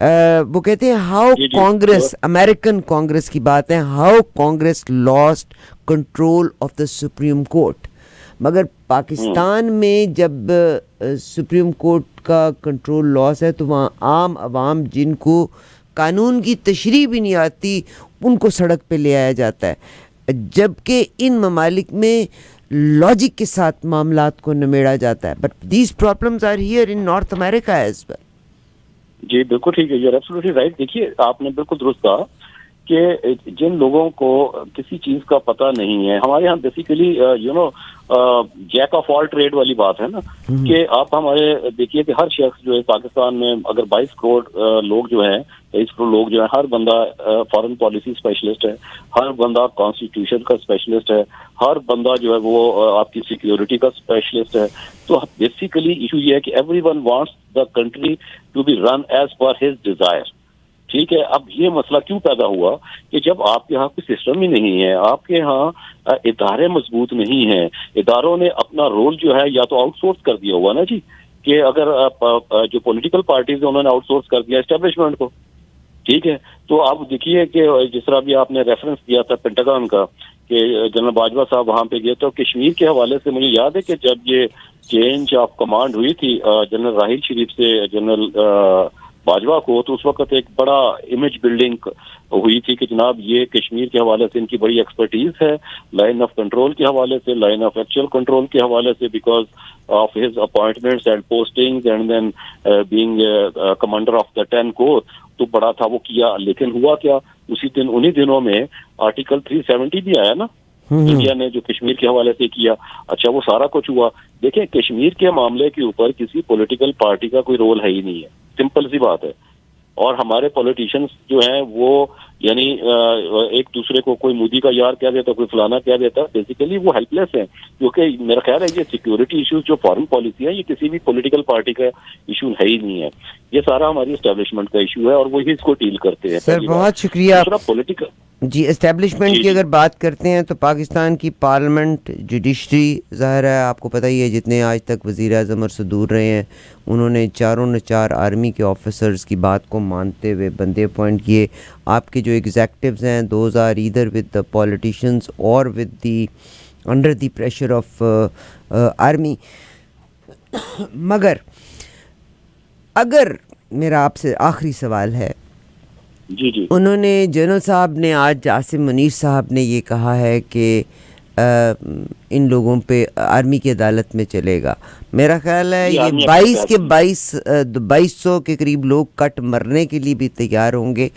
وہ کہتے ہیں ہاؤ کانگریس, امریکن کانگریس کی بات ہے, how Congress last control of the supreme court. مگر پاکستان میں جب سپریم کورٹ کا کنٹرول لاس ہے تو وہاں عام عوام جن کو قانون کی تشریح بھی نہیں آتی ان کو سڑک پہ لے آیا جاتا ہے, جبکہ ان ممالک میں لاجک کے ساتھ معاملات کو نمیڑا جاتا ہے. But these problems are here in North America as well. جی بالکل ٹھیک ہے, یو آر ایبسولوٹلی رائٹ. دیکھیے آپ نے بالکل درست کہا کہ جن لوگوں کو کسی چیز کا پتہ نہیں ہے, ہمارے یہاں basically jack of all trade والی بات ہے نا, کہ آپ ہمارے دیکھیے کہ ہر شخص جو ہے پاکستان میں اگر 22 کروڑ لوگ جو ہیں, 23 کروڑ لوگ جو ہیں, ہر بندہ فارن پالیسی اسپیشلسٹ ہے, ہر بندہ کانسٹیٹیوشن کا اسپیشلسٹ ہے, ہر بندہ جو ہے وہ آپ کی سیکیورٹی کا اسپیشلسٹ ہے. تو بیسیکلی ایشو یہ ہے کہ everyone wants the country to be run as per his desire. ٹھیک ہے, اب یہ مسئلہ کیوں پیدا ہوا کہ جب آپ کے یہاں کوئی سسٹم ہی نہیں ہے, آپ کے یہاں ادارے مضبوط نہیں ہیں, اداروں نے اپنا رول جو ہے یا تو آؤٹ سورس کر دیا ہوا نا جی, کہ اگر جو پولیٹیکل پارٹیز ہیں انہوں نے آؤٹ سورس کر دیا اسٹیبلشمنٹ کو. ٹھیک ہے, تو آپ دیکھیے کہ جس طرح بھی آپ نے ریفرنس دیا تھا پینٹاگن کا کہ جنرل باجوہ صاحب وہاں پہ گئے, تو کشمیر کے حوالے سے مجھے یاد ہے کہ جب یہ چینج آف کمانڈ ہوئی تھی جنرل راحیل شریف سے جنرل باجوہ کو, تو اس وقت ایک بڑا امیج بلڈنگ ہوئی تھی کہ جناب یہ کشمیر کے حوالے سے ان کی بڑی ایکسپرٹیز ہے, لائن آف کنٹرول کے حوالے سے, لائن آف ایکچوئل کنٹرول کے حوالے سے, because of his appointments and posting and then being commander of the 10 corps. تو بڑا تھا وہ کیا, لیکن ہوا کیا, اسی دن انہی دنوں میں آرٹیکل 370 بھی آیا نا انڈیا نے جو کشمیر کے حوالے سے کیا. اچھا وہ سارا کچھ ہوا. دیکھیں کشمیر کے معاملے کے اوپر کسی پولیٹیکل پارٹی کا کوئی رول ہے ہی نہیں ہے, سمپل سی بات ہے. اور ہمارے پولیٹیشینس جو ہیں وہ یعنی ایک دوسرے کو کوئی مودی کا یار کہہ دیتا, کوئی فلانا کہہ دیتا, بیسیکلی وہ ہیلپ لیس ہیں. کیونکہ میرا خیال ہے یہ سیکیورٹی ایشوز جو فارن پالیسی ہے یہ کسی بھی پولیٹیکل پارٹی کا ایشو ہے ہی نہیں ہے, یہ سارا ہماری اسٹیبلشمنٹ کا ایشو ہے اور وہی اس کو ڈیل کرتے ہیں. سر بہت شکریہ. پولیٹیکل جی اسٹیبلشمنٹ کی اگر بات کرتے ہیں تو پاکستان کی پارلیمنٹ, جوڈیشری, ظاہر ہے آپ کو پتہ ہی ہے جتنے آج تک وزیر اعظم اور سے دور رہے ہیں انہوں نے چاروں نے 4 آرمی کے آفیسرز کی بات کو مانتے ہوئے بندے اپوائنٹ کیے. آپ کے جو ایگزیکٹوز ہیں those are either with the politicians اور with the under the pressure of army. مگر اگر میرا آپ سے آخری سوال ہے, جی انہوں نے جنرل صاحب نے آج عاصم منیر صاحب نے یہ کہا ہے کہ ان لوگوں پہ آرمی کی عدالت میں چلے گا. میرا خیال ہے یہ 2200 کے قریب لوگ کٹ مرنے کے لیے بھی تیار ہوں گے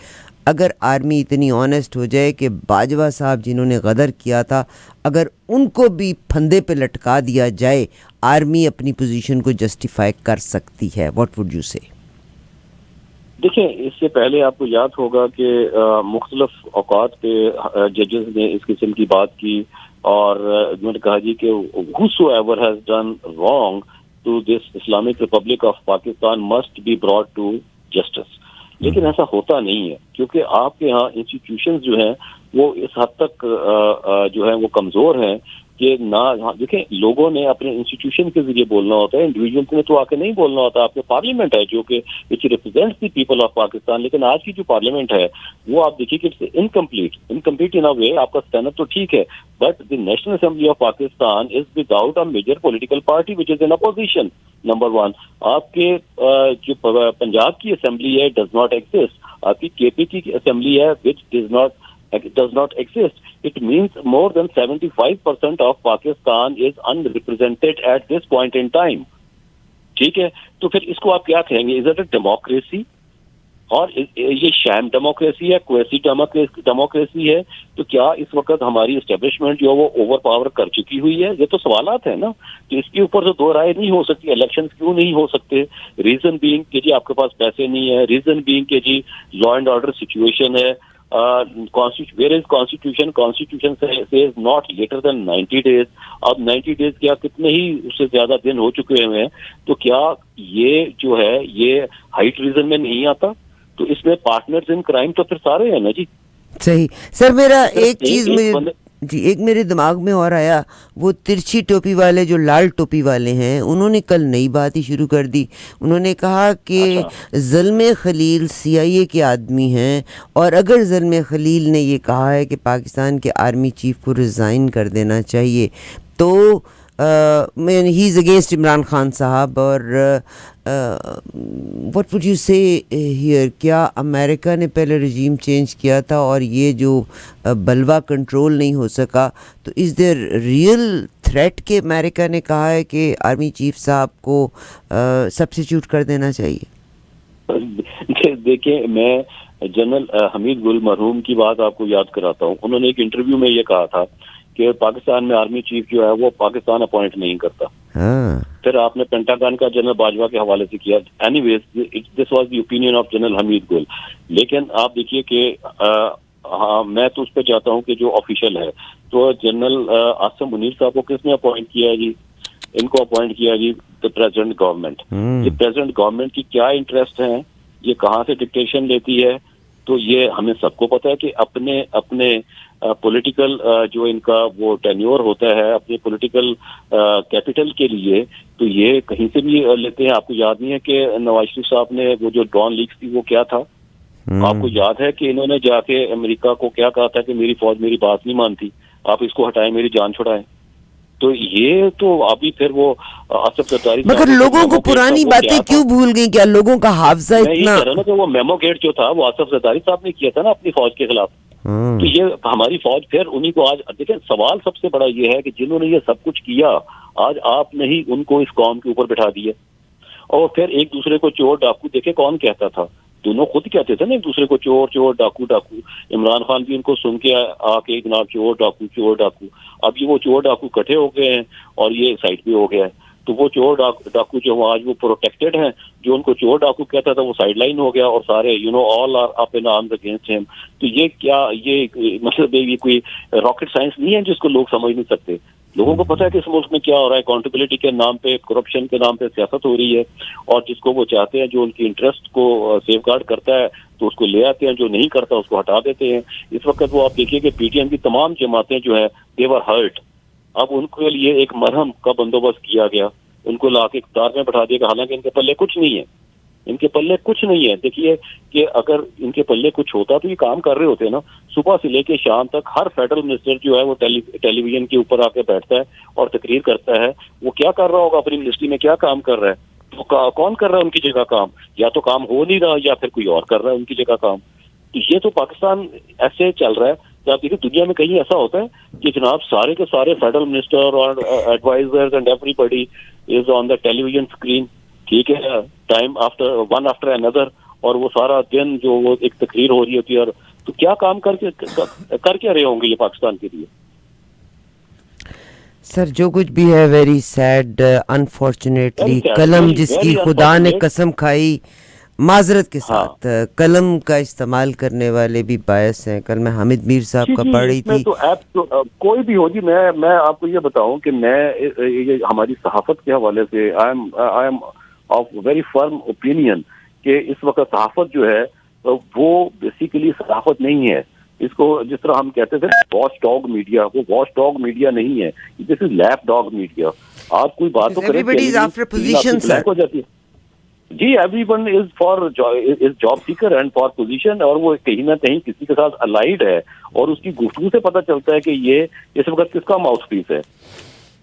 اگر آرمی اتنی آنیسٹ ہو جائے کہ باجوہ صاحب جنہوں نے غدر کیا تھا اگر ان کو بھی پھندے پہ لٹکا دیا جائے, آرمی اپنی پوزیشن کو جسٹیفائی کر سکتی ہے. واٹ وڈ یو سے؟ دیکھیں اس سے پہلے آپ کو یاد ہوگا کہ مختلف اوقات پہ ججز نے اس قسم کی بات کی اور انہوں نے کہا جی کہ whosoever has done wrong to this Islamic Republic of Pakistan must be brought to justice. لیکن ایسا ہوتا نہیں ہے کیونکہ آپ کے یہاں انسٹیٹیوشنز جو ہیں وہ اس حد تک جو ہیں وہ کمزور ہیں کہ نہ دیکھیں لوگوں نے اپنے انسٹیٹیوشن کے ذریعے بولنا ہوتا ہے, انڈیویجولس نے تو آ کے نہیں بولنا ہوتا. آپ کے پارلیمنٹ ہے جو کہ which represents the people of Pakistan, لیکن آج کی جو پارلیمنٹ ہے وہ آپ دیکھیے کہ اٹس انکمپلیٹ ان اے وے. آپ کا اسٹینڈ اپ تو ٹھیک ہے but the National Assembly of Pakistan is without a major political party which is in opposition. Number 1 آپ کے جو پنجاب کی اسمبلی ہے ڈز ناٹ ایگزسٹ. آپ کی کے پی کی اسمبلی ہے وچ does not exist. It means more than 75% of Pakistan is unrepresented at this point in time. ٹھیک ہے, تو پھر اس کو آپ کیا کہیں گے؟ Is it a democracy? اور یہ شام ڈیموکریسی ہے, کویسی ڈیموکریسی ہے؟ تو کیا اس وقت ہماری اسٹیبلشمنٹ جو ہے وہ اوور پاور کر چکی ہوئی ہے؟ یہ تو سوالات ہیں نا, تو اس کے اوپر تو دو رائے نہیں ہو سکتی. الیکشنز کیوں نہیں ہو سکتے؟ ریزن بینگ کہ جی آپ کے پاس پیسے نہیں ہے, ریزن بینگ کہ جی لا اینڈ آرڈر سچویشن ہے. where is constitution says not later than 90 days. اب 90 days کیا کتنے ہی اس سے زیادہ دن ہو چکے ہیں, تو کیا یہ جو ہے یہ ہائٹ ریزن میں نہیں آتا؟ تو اس میں پارٹنرز ان کرائم تو پھر سارے ہیں نا جی. صحیح. سر میرا ایک چیز جی ایک میرے دماغ میں اور آیا، وہ ترچھی ٹوپی والے جو لال ٹوپی والے ہیں، انہوں نے کل نئی بات ہی شروع کر دی. انہوں نے کہا کہ اچھا زلمے خلیل CIA کے آدمی ہیں، اور اگر زلمے خلیل نے یہ کہا ہے کہ پاکستان کے آرمی چیف کو ریزائن کر دینا چاہیے تو ہی از اگینسٹ عمران خان صاحب. اور واٹ وڈ یو سے ہیئر، کیا امریکہ نے پہلے رجیم چینج کیا تھا اور یہ جو بلوا کنٹرول نہیں ہو سکا، تو از دیر ریئل تھریٹ کہ امریکہ نے کہا ہے کہ آرمی چیف صاحب کو سبسٹیچیوٹ کر دینا چاہیے؟ دیکھیں میں جنرل حمید گل مرحوم کی بات آپ کو یاد کراتا ہوں. انہوں نے ایک انٹرویو میں یہ کہا تھا کہ پاکستان میں آرمی چیف جو ہے وہ پاکستان اپوائنٹ نہیں کرتا. ہاں پھر آپ نے پینٹاگان کا جنرل باجوہ کے حوالے سے کیا. Anyways this was the opinion of General Hamid Gul. لیکن آپ دیکھیے کہ ہاں میں تو اس پہ چاہتا ہوں کہ جو آفیشیل ہے تو جنرل عاصم منیر صاحب کو کس نے اپوائنٹ کیا جی؟ ان کو اپوائنٹ کیا جی پریزیڈنٹ گورنمنٹ. یہ پریزیڈنٹ گورنمنٹ کی کیا انٹرسٹ ہیں، یہ کہاں سے ڈکٹیشن لیتی ہے، تو یہ ہمیں سب کو پتا ہے کہ اپنے اپنے پولیٹیکل جو ان کا وہ ٹینیور ہوتا ہے اپنے پولیٹیکل کیپٹل کے لیے، تو یہ کہیں سے بھی لیتے ہیں. آپ کو یاد نہیں ہے کہ نواز شریف صاحب نے وہ جو ڈرون لیکس تھی وہ کیا تھا؟ آپ کو یاد ہے کہ انہوں نے جا کے امریکہ کو کیا کہا تھا کہ میری فوج میری بات نہیں مانتی، آپ اس کو ہٹائیں میری جان چھڑائیں. تو یہ تو ابھی پھر وہ آصف زرداری مگر لوگوں کو پرانی باتیں کیوں بھول گئیں؟ کیا لوگوں کا حافظہ میں یہ اتنا؟ کہہ رہا ہوں نا کہ وہ میمو گیٹ جو تھا وہ آصف زرداری صاحب نے کیا تھا نا اپنی فوج کے خلاف. تو یہ ہماری فوج پھر انہی کو آج دیکھیں، سوال سب سے بڑا یہ ہے کہ جنہوں نے یہ سب کچھ کیا آج آپ نے ہی ان کو اس قوم کے اوپر بٹھا دیا. اور پھر ایک دوسرے کو چور ڈاکو، دیکھیں کون کہتا تھا؟ دونوں خود کہتے تھے نا ایک دوسرے کو چور چور ڈاکو ڈاکو. عمران خان بھی ان کو سن کے آ کے جناب چور ڈاکو چور ڈاکو. اب یہ وہ چور ڈاکو کٹھے ہو گئے ہیں اور یہ سائڈ پہ ہو گیا ہے. تو وہ چور ڈاکو جو آج وہ پروٹیکٹڈ ہیں، جو ان کو چور ڈاکو کہتا تھا وہ سائڈ لائن ہو گیا اور سارے all are up in arms against ہم. تو یہ کیا یہ مطلب یہ کوئی راکٹ سائنس نہیں ہے جس کو لوگ سمجھ نہیں سکتے؟ لوگوں کو پتا ہے کہ اس ملک میں کیا ہو رہا ہے. اکاؤنٹیبلٹی کے نام پہ، کرپشن کے نام پہ سیاست ہو رہی ہے، اور جس کو وہ چاہتے ہیں جو ان کی انٹرسٹ کو سیف گارڈ کرتا ہے تو اس کو لے آتے ہیں، جو نہیں کرتا اس کو ہٹا دیتے ہیں. اس وقت وہ آپ دیکھیے کہ PTM کی تمام جماعتیں جو ہے دے ور ہرٹ. اب ان کے لیے ایک مرہم کا بندوبست کیا گیا، ان کو لا کے اقتدار میں بٹھا دیا گیا، حالانکہ ان کے پلے کچھ نہیں ہے. ان کے پلے کچھ نہیں ہے. دیکھیے کہ اگر ان کے پلے کچھ ہوتا تو یہ کام کر رہے ہوتے نا. صبح سے لے کے شام تک ہر فیڈرل منسٹر جو ہے وہ ٹیلی ویژن کے اوپر آ کے بیٹھتا ہے اور تقریر کرتا ہے. وہ کیا کر رہا ہوگا اپنی منسٹری میں، کیا کام کر رہا ہے؟ تو کون کر رہا ہے ان کی جگہ کام؟ یا تو کام ہو نہیں رہا یا پھر کوئی اور کر رہا ہے ان کی جگہ کام. تو یہ تو پاکستان ایسے چل رہا ہے کہ آپ دیکھیے دنیا میں کہیں ایسا ہوتا ہے کہ جناب سارے کے سارے فیڈرل منسٹر اور advisors and everybody is on the television screen. ٹھیک ہے، time after one after another, اور وہ سارا دن جو وہ ایک تقریر ہو رہی ہوتی ہے. اور تو کیا کام کر کے رہے ہوں گے یہ پاکستان کے لیے؟ سر جو کچھ بھی ہے ویری سیڈ انفارچونیٹلی. قلم جس کی خدا نے قسم کھائی، معذرت کے ساتھ قلم کا استعمال کرنے والے بھی باعث ہیں. کل میں حامد میر صاحب کا پڑھ رہی تھی. تو کوئی بھی ہو جی، میں آپ کو یہ بتاؤں کہ میں ہماری صحافت کے حوالے سے I am of very firm opinion کہ اس وقت صحافت جو ہے وہ بیسیکلی صحافت نہیں ہے. اس کو جس طرح ہم کہتے تھے واچ ڈاگ میڈیا، وہ واچ ڈاگ میڈیا نہیں ہے، this is leap dog media. آپ کوئی بات تو کریں بلیک ہو جاتی ہے. جی everyone is for job seeker and for position, اور وہ کہیں نہ کہیں کسی کے ساتھ الائڈ ہے، اور اس کی گفتگو سے پتہ چلتا ہے کہ یہ اس وقت کس کا ماؤتھ پیس ہے.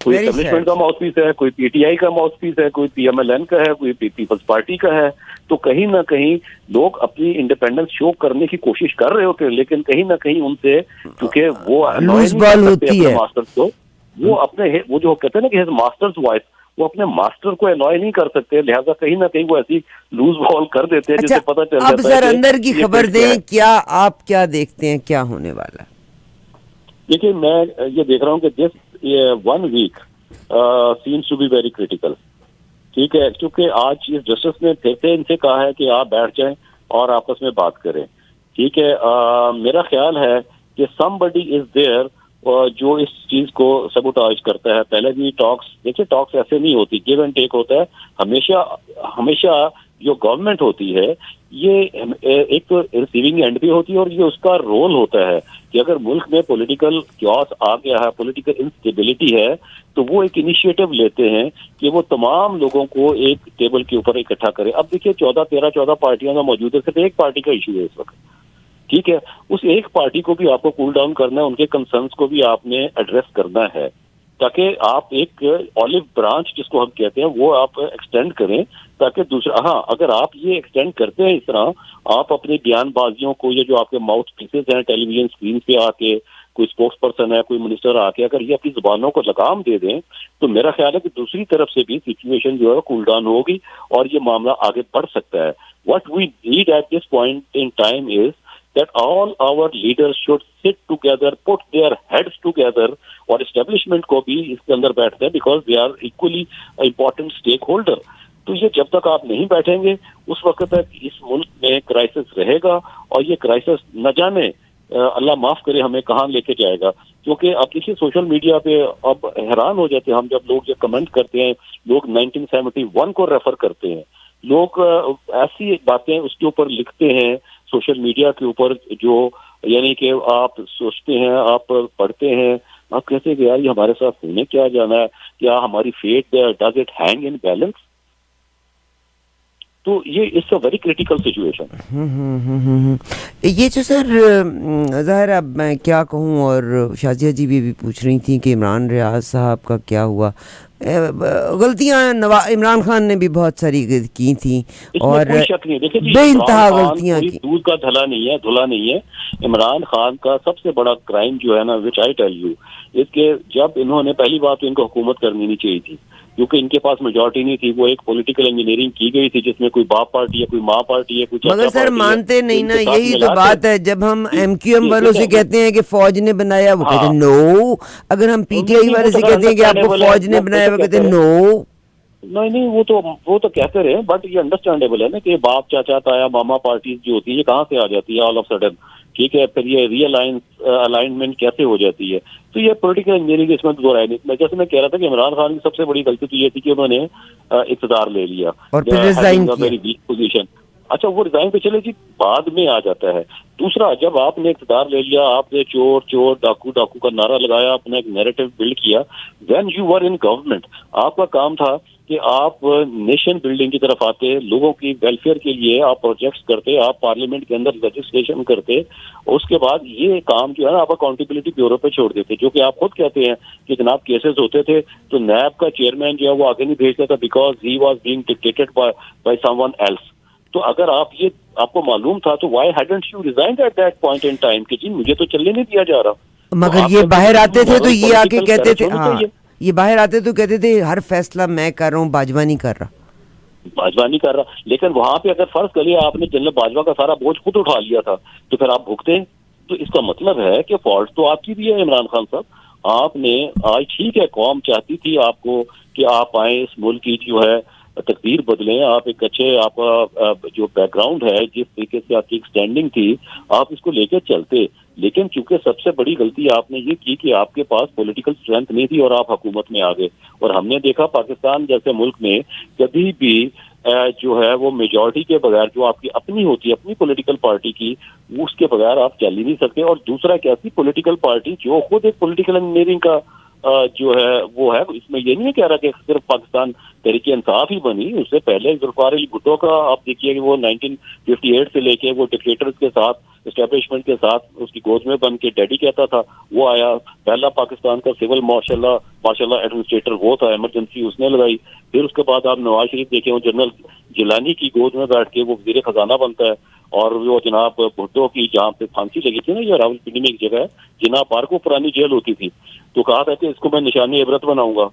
کوئی اسٹیبلشمنٹ کا ماؤتھ پیس ہے، کوئی PTI کا ماؤتھ پیس ہے، کوئی PMLN کا ہے، کوئی پیپلز پارٹی کا ہے. تو کہیں نہ کہیں لوگ اپنی انڈیپینڈنس شو کرنے کی کوشش کر رہے ہوتے ہیں، لیکن کہیں نہ کہیں ان سے کیونکہ وہ لوز بال ہوتی ہے ماسٹرز کو، وہ اپنے وہ جو کہتے ہیں نا کہ ہز ماسٹرز وائس، وہ اپنے ماسٹر کو انوائے نہیں کر سکتے، لہٰذا کہیں نہ کہیں وہ ایسی لوز بال کر دیتے ہیں جسے پتہ چل جاتا ہے. اب سر اندر کی خبر دیں، کیا آپ کیا دیکھتے ہیں کیا ہونے والا؟ دیکھیے میں یہ دیکھ رہا ہوں کہ this 1 week seems to be very critical. ٹھیک ہے، کیونکہ آج چیف جسٹس نے پھر سے ان سے کہا ہے کہ آپ بیٹھ جائیں اور آپس میں بات کریں. ٹھیک ہے، میرا خیال ہے کہ سم بڈی از دیئر جو اس چیز کو سبوٹاج کرتا ہے. پہلے بھی ٹاکس، دیکھیے ٹاکس ایسے نہیں ہوتی، گیو اینڈ ٹیک ہوتا ہے. ہمیشہ جو گورنمنٹ ہوتی ہے یہ ایک تو ریسیونگ اینڈ بھی ہوتی ہے اور یہ اس کا رول ہوتا ہے کہ اگر ملک میں پولیٹیکل کیوس آ گیا ہے, پولیٹیکل انسٹیبلٹی ہے, تو وہ ایک انیشیٹو لیتے ہیں کہ وہ تمام لوگوں کو ایک ٹیبل کے اوپر اکٹھا کرے. اب دیکھیے 14 پارٹیاں کا موجود ہے, صرف ایک پارٹی کا ایشو ہے اس وقت, ٹھیک ہے, اس ایک پارٹی کو بھی آپ کو کول ڈاؤن کرنا ہے, ان کے کنسرنس کو بھی آپ نے ایڈریس کرنا ہے, تاکہ آپ ایک آلو برانچ جس کو ہم کہتے ہیں وہ آپ ایکسٹینڈ کریں, تاکہ دوسرا, ہاں اگر آپ یہ ایکسٹینڈ کرتے ہیں اس طرح, آپ اپنی بیان بازیوں کو, یہ جو آپ کے ماؤتھ پیسز ہیں ٹیلی ویژن اسکرین پہ آ کے, کوئی اسپوکس پرسن ہے, کوئی منسٹر آ کے اگر یہ اپنی زبانوں کو لگام دے دیں, تو میرا خیال ہے کہ دوسری طرف سے بھی سچویشن جو ہے کول ڈاؤن ہوگی اور یہ معاملہ آگے بڑھ سکتا ہے. What we need at this point in time is that all our leaders should sit together, put their heads together, اور اسٹیبلشمنٹ کو بھی اس کے اندر بیٹھتے ہیں because they are equally important stakeholder. تو یہ جب تک آپ نہیں بیٹھیں گے اس وقت تک اس ملک میں کرائسس رہے گا, اور یہ کرائسس نہ جانے اللہ معاف کرے ہمیں کہاں لے کے جائے گا. کیونکہ آپ دیکھیے سوشل میڈیا پہ اب حیران ہو جاتے ہیں ہم جب لوگ یہ کمنٹ کرتے ہیں, لوگ 1971 کو ریفر کرتے ہیں, لوگ ایسی باتیں اس کے اوپر لکھتے ہیں سوشل میڈیا کے اوپر جو یعنی کہ آپ سوچتے ہیں, آپ پڑھتے ہیں, آپ کہتے ہیں کہ یار یہ ہمارے ساتھ ہونے کیا جانا ہے, کیا ہماری fate does it hang in balance. تو یہ is a very critical situation. یہ جو سر ظاہر اب میں کیا کہوں, اور شازیہ جی بھی پوچھ رہی تھیں کہ عمران ریاض صاحب کا کیا ہوا. غلطیاں عمران خان نے بھی بہت ساری کی تھیں, اور کوئی شک نہیں. دیکھیں جی, بے انتہا غلطیاں کی. دودھ کا دھلا نہیں ہے. عمران خان کا سب سے بڑا کرائم جو ہے نا, وچ آئی ٹیل یو, اس کے جب انہوں نے پہلی بات تو ان کو حکومت کرنی نہیں چاہیے تھی, کیونکہ ان کے پاس میجورٹی نہیں تھی. وہ ایک پولیٹیکل انجینئرنگ کی گئی تھی جس میں کوئی باپ پارٹی ہے, کوئی ماں پارٹی ہے, کوئی چاچا مگر پارٹی ہے. سر مانتے نہیں نا, یہی تو بات ہے. جب ہم ایم کیو ایم والوں سے کہتے ہیں کہ فوج نے بنایا, وہ کہتے ہیں نو. اگر ہم پی ٹی آئی والے سے کہتے ہیں کہ آپ کو فوج نے بنایا, وہ کہتے ہیں نو. نہیں وہ تو کہتے رہے, بٹ یہ انڈرسٹینڈیبل ہے نا کہ باپ چاچا تایا ماما پارٹیز جو ہوتی ہے یہ کہاں سے آ جاتی ہے آل آف سڈن, ٹھیک ہے, پھر یہ ری الائنمنٹ کیسے ہو جاتی ہے. تو یہ پولیٹیکل انجینئرنگ اس میں دو رائے نہیں. جیسے میں کہہ رہا تھا کہ عمران خان کی سب سے بڑی غلطی تو یہ تھی کہ انہوں نے اقتدار لے لیا اور پھر ریزائن کیا. Very weak position. اچھا وہ ریزائن پہ چلے جی, بعد میں آ جاتا ہے. دوسرا, جب آپ نے اقتدار لے لیا, آپ نے چور چور ڈاکو ڈاکو کا نعرہ لگایا, آپ نے ایک نیریٹو بلڈ کیا, when you were in government, آپ کا کام تھا کہ آپ نیشن بلڈنگ کی طرف آتے, لوگوں کی ویلفیئر کے لیے آپ پروجیکٹس کرتے, آپ پارلیمنٹ کے اندر لیجسلیشن کرتے. اس کے بعد یہ کام جو ہے نا آپ اکاؤنٹیبلٹی بیورو پہ چھوڑ دیتے, جو کہ آپ خود کہتے ہیں کہ جناب کیسز ہوتے تھے تو نیب کا چیئرمین جو ہے وہ آگے نہیں بھیجتا تھا because he was being dictated by someone else. تو اگر آپ کو معلوم تھا تو why hadn't you resigned at that point in time کہ جی مجھے تو چلنے نہیں دیا جا رہا. مگر یہ باہر آتے تھے تو یہ آ کے کہتے تھے, ہاں یہ باہر آتے تو کہتے تھے ہر فیصلہ میں کر رہا ہوں, باجوہ نہیں کر رہا. باجوہ نہیں کر رہا, لیکن وہاں پہ اگر فرض کر لیا آپ نے جنرل باجوہ کا سارا بوجھ خود اٹھا لیا تھا تو پھر آپ بھگتے. تو اس کا مطلب ہے کہ فالٹ تو آپ کی بھی ہے عمران خان صاحب. آپ نے آج ٹھیک ہے قوم چاہتی تھی آپ کو کہ آپ آئیں, اس ملک کی جو ہے تقدیر بدلیں, آپ ایک اچھے, آپ کا جو بیک گراؤنڈ ہے, جس طریقے سے آپ کی اسٹینڈنگ تھی, آپ اس کو لے کے چلتے. لیکن کیونکہ سب سے بڑی غلطی آپ نے یہ کی کہ آپ کے پاس پولیٹیکل اسٹرینتھ نہیں تھی اور آپ حکومت میں آ گئے. اور ہم نے دیکھا پاکستان جیسے ملک میں کبھی بھی جو ہے وہ میجورٹی کے بغیر, جو آپ کی اپنی ہوتی ہے اپنی پولیٹیکل پارٹی کی, وہ اس کے بغیر آپ چل ہی نہیں سکتے. اور دوسرا کیسی پولیٹیکل پارٹی جو خود ایک پولیٹیکل انجینئرنگ کا جو ہے وہ ہے. اس میں یہ نہیں کہہ رہا کہ صرف پاکستان تحریک انصاف ہی بنی, اس سے پہلے ذوالفقار علی بھٹو کا آپ دیکھیے کہ وہ 1958 سے لے کے وہ ڈکٹیٹرز کے ساتھ, اسٹیبلشمنٹ کے ساتھ اس کی گود میں بن کے ڈیڈی کہتا تھا, وہ آیا. پہلا پاکستان کا سول ماشاء اللہ ایڈمنسٹریٹر وہ تھا, ایمرجنسی اس نے لگائی. پھر اس کے بعد آپ نواز شریف دیکھیں, وہ جنرل جیلانی کی گود میں بیٹھ کے وہ وزیر خزانہ بنتا ہے. اور وہ جناب بھٹو کی جہاں پہ پھانسی لگی تھی نا, یہ راولپنڈی میں ایک جگہ ہے جناح پارک, وہ پرانی جیل ہوتی تھی, تو کہا تھا کہ اس کو میں نشانی عبرت بناؤں گا,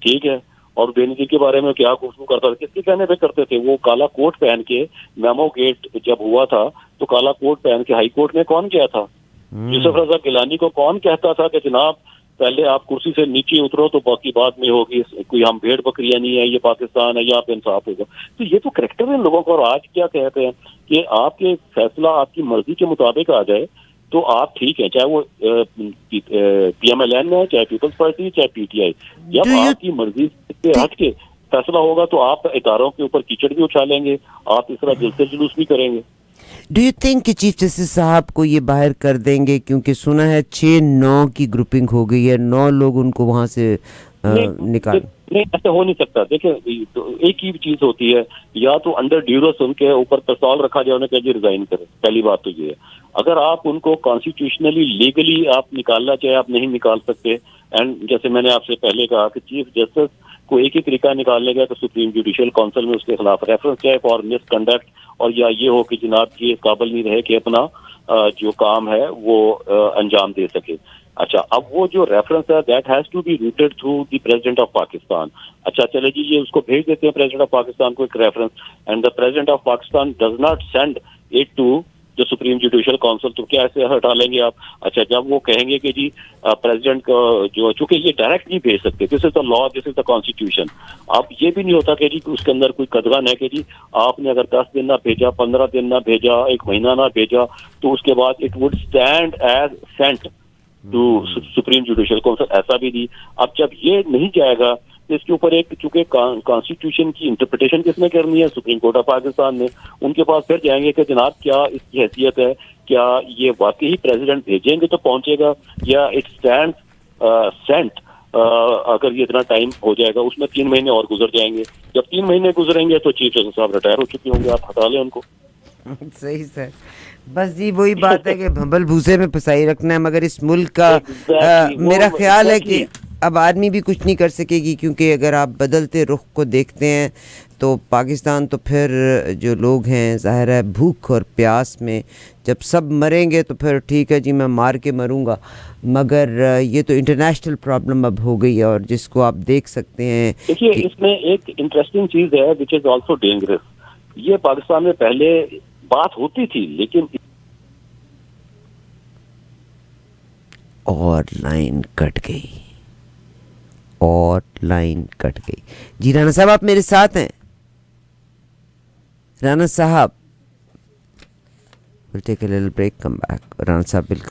ٹھیک ہے. اور بے نظیر کے بارے میں کیا گفتگو کرتا تھا, کس کے کہنے پہ کرتے تھے, وہ کالا کوٹ پہن کے میمو گیٹ جب ہوا تھا تو کالا کوٹ پہن کے ہائی کورٹ میں کون گیا تھا؟ یوسف رضا گیلانی کو کون کہتا تھا کہ جناب پہلے آپ کرسی سے نیچے اترو تو باقی بعد میں ہوگی, کوئی ہم بھیڑ بکریاں نہیں ہے, یہ پاکستان ہے, یہاں پہ انصاف ہوگا. تو یہ تو کریکٹر ہے ان لوگوں کو. اور آج کیا کہتے ہیں کہ آپ کے فیصلہ آپ کی مرضی کے مطابق آ جائے تو آپ ٹھیک ہے, چاہے وہ پی ایم ایل این ہے, چاہے پیپلز پارٹی, چاہے پی ٹی آئی. جب آپ کی مرضی سے ہٹ کے فیصلہ ہوگا تو آپ اداروں کے اوپر کیچڑ بھی اچھا لیں گے, آپ اس طرح جلسے جلوس بھی کریں گے. ڈو یو تھنک کہ چیف جسٹس صاحب کو یہ باہر کر دیں گے, کیونکہ سنا ہے 6-9 کی گروپنگ ہو گئی ہے, 9 لوگ ان کو وہاں سے نکال. نہیں, ایسا ہو نہیں سکتا. دیکھیں ایک ہی چیز ہوتی ہے, یا تو انڈر ڈیورس ان کے اوپر پستول رکھا جائے, انہیں کہ جی ریزائن کریں. پہلی بات تو یہ ہے, اگر آپ ان کو کانسٹیٹیوشنلی لیگلی آپ نکالنا چاہے آپ نہیں نکال سکتے. اینڈ جیسے میں نے آپ سے پہلے کہا کہ چیف جسٹس کو ایک ہی طریقہ نکالنے کا کہ سپریم جوڈیشل کونسل میں اس کے خلاف ریفرنس جائے فار مس کنڈکٹ, اور یا یہ ہو کہ جناب یہ قابل نہیں رہے کہ اپنا جو کام ہے وہ انجام دے سکے. اچھا, اب وہ جو ریفرنس ہے that has to be routed through the President of Pakistan. اچھا چلے جی, یہ اس کو بھیج دیتے ہیں پریزیڈنٹ آف پاکستان کو ایک reference, and the President of Pakistan does not send it to جو سپریم جوڈیشل کونسل, تو کیا ایسے ہٹا لیں گے آپ؟ اچھا, جب وہ کہیں گے کہ جی پریزیڈنٹ کا جو, چونکہ یہ ڈائریکٹ نہیں بھیج سکتے, دس از دا لا, دس از دا کانسٹیٹیوشن. اب یہ بھی نہیں ہوتا کہ جی اس کے اندر کوئی قدغن ہے کہ جی آپ نے اگر 10 دن نہ بھیجا, 15 دن نہ بھیجا, 1 مہینہ نہ بھیجا, تو اس کے بعد it would stand as sent to Supreme Judicial Council. ایسا بھی نہیں. اب جب یہ نہیں جائے گا تو اس کے اوپر ایک, چونکہ کانسٹیٹیوشن کی انٹرپریٹیشن کس نے کرنی ہے؟ سپریم کورٹ آف پاکستان نے. ان کے پاس پھر جائیں گے کہ جناب کیا اس کی حیثیت ہے, کیا یہ واقعی پریزیڈنٹ بھیجیں گے تو پہنچے گا, یا اٹ اسٹینڈ سینٹ اگر یہ اتنا ٹائم ہو جائے گا. اس میں 3 مہینے اور گزر جائیں گے. جب 3 مہینے گزریں گے تو چیف جسٹس صاحب ریٹائر ہو چکے ہوں گے, آپ ہٹا لیں ان کو. صحیح سر, بس جی وہی بات ہے کہ بھنبل بھوسے میں پھنسائی رکھنا ہے. مگر اس ملک کا میرا خیال ہے کہ اب آدمی بھی کچھ نہیں کر سکے گی, کیونکہ اگر آپ بدلتے رخ کو دیکھتے ہیں تو پاکستان تو پھر جو لوگ ہیں ظاہر ہے بھوک اور پیاس میں جب سب مریں گے تو پھر ٹھیک ہے جی میں مار کے مروں گا, مگر یہ تو انٹرنیشنل پرابلم اب ہو گئی ہے, اور جس کو آپ دیکھ سکتے ہیں. دیکھیے اس میں ایک انٹرسٹنگ چیز ہے وچ از آلسو ڈینجرس. یہ پاکستان میں پہلے بات ہوتی تھی, لیکن اور لائن کٹ گئی, اور لائن کٹ گئی. جی رانا صاحب آپ میرے ساتھ ہیں؟ رانا صاحب, we'll take a little break, come back. Rana صاحب بالکل